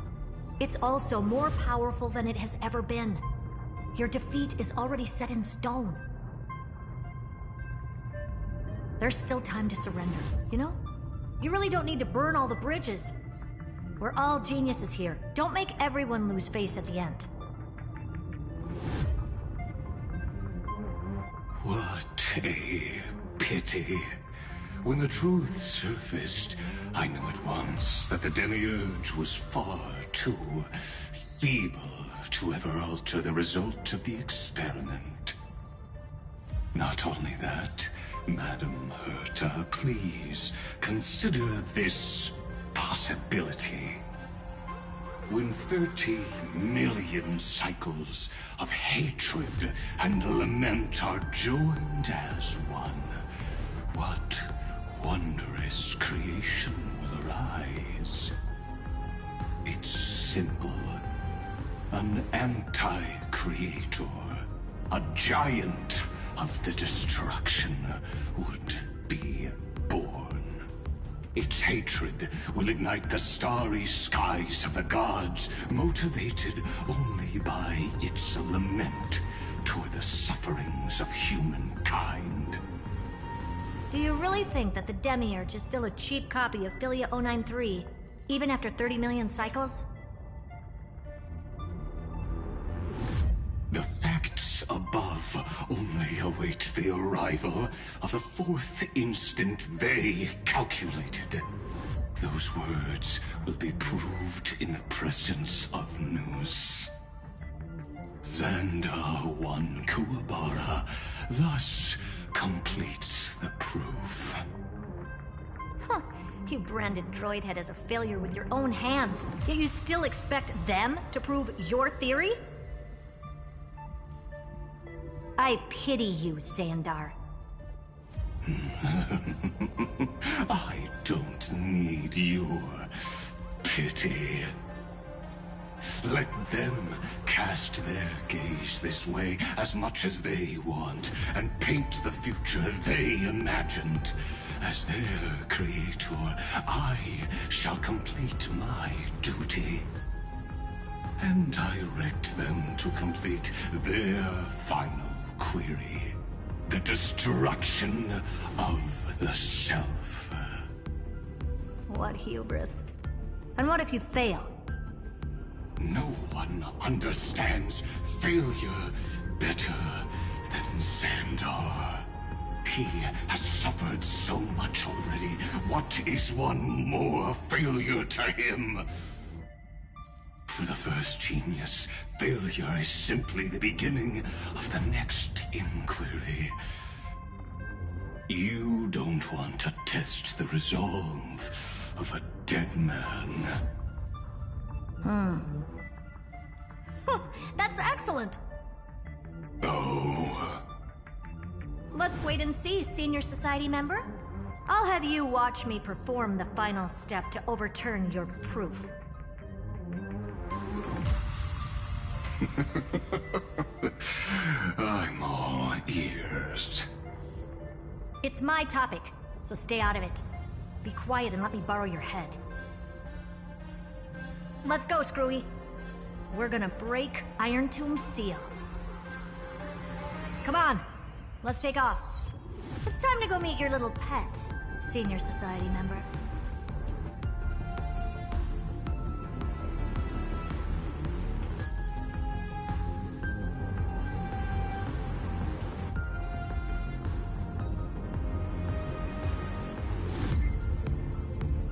it's also more powerful than it has ever been. Your defeat is already set in stone. There's still time to surrender, you know? You really don't need to burn all the bridges. We're all geniuses here. Don't make everyone lose face at the end. What a pity. When the truth surfaced, I knew at once that the Demiurge was far too feeble to ever alter the result of the experiment. Not only that, Madam Herta, please consider this possibility. When 30 million cycles of hatred and lament are joined as one, what wondrous creation will arise? It's simple. An anti-creator, a giant of the destruction would be born. Its hatred will ignite the starry skies of the gods, motivated only by its lament toward the sufferings of humankind. Do you really think that the Demiurge is still a cheap copy of Philia 093, even after 30 million cycles? The facts above only await the arrival of the fourth instant they calculated. Those words will be proved in the presence of news. Xandar 1 Kuwabara thus completes the proof. Huh. You branded Droidhead as a failure with your own hands, yet you still expect them to prove your theory? I pity you, Xandar. I don't need your pity. Let them cast their gaze this way as much as they want, and paint the future they imagined. As their creator, I shall complete my duty and direct them to complete their final query. The destruction of the self. What hubris. And what if you fail? No one understands failure better than Xandar. He has suffered so much already. What is one more failure to him? For the first genius, failure is simply the beginning of the next inquiry. You don't want to test the resolve of a dead man. That's excellent! Oh. Let's wait and see, Senior Society member. I'll have you watch me perform the final step to overturn your proof. I'm all ears. It's my topic, so stay out of it. Be quiet and let me borrow your head. Let's go, Screwy. We're gonna break Iron Tomb's seal. Come on, let's take off. It's time to go meet your little pet, Senior Society member.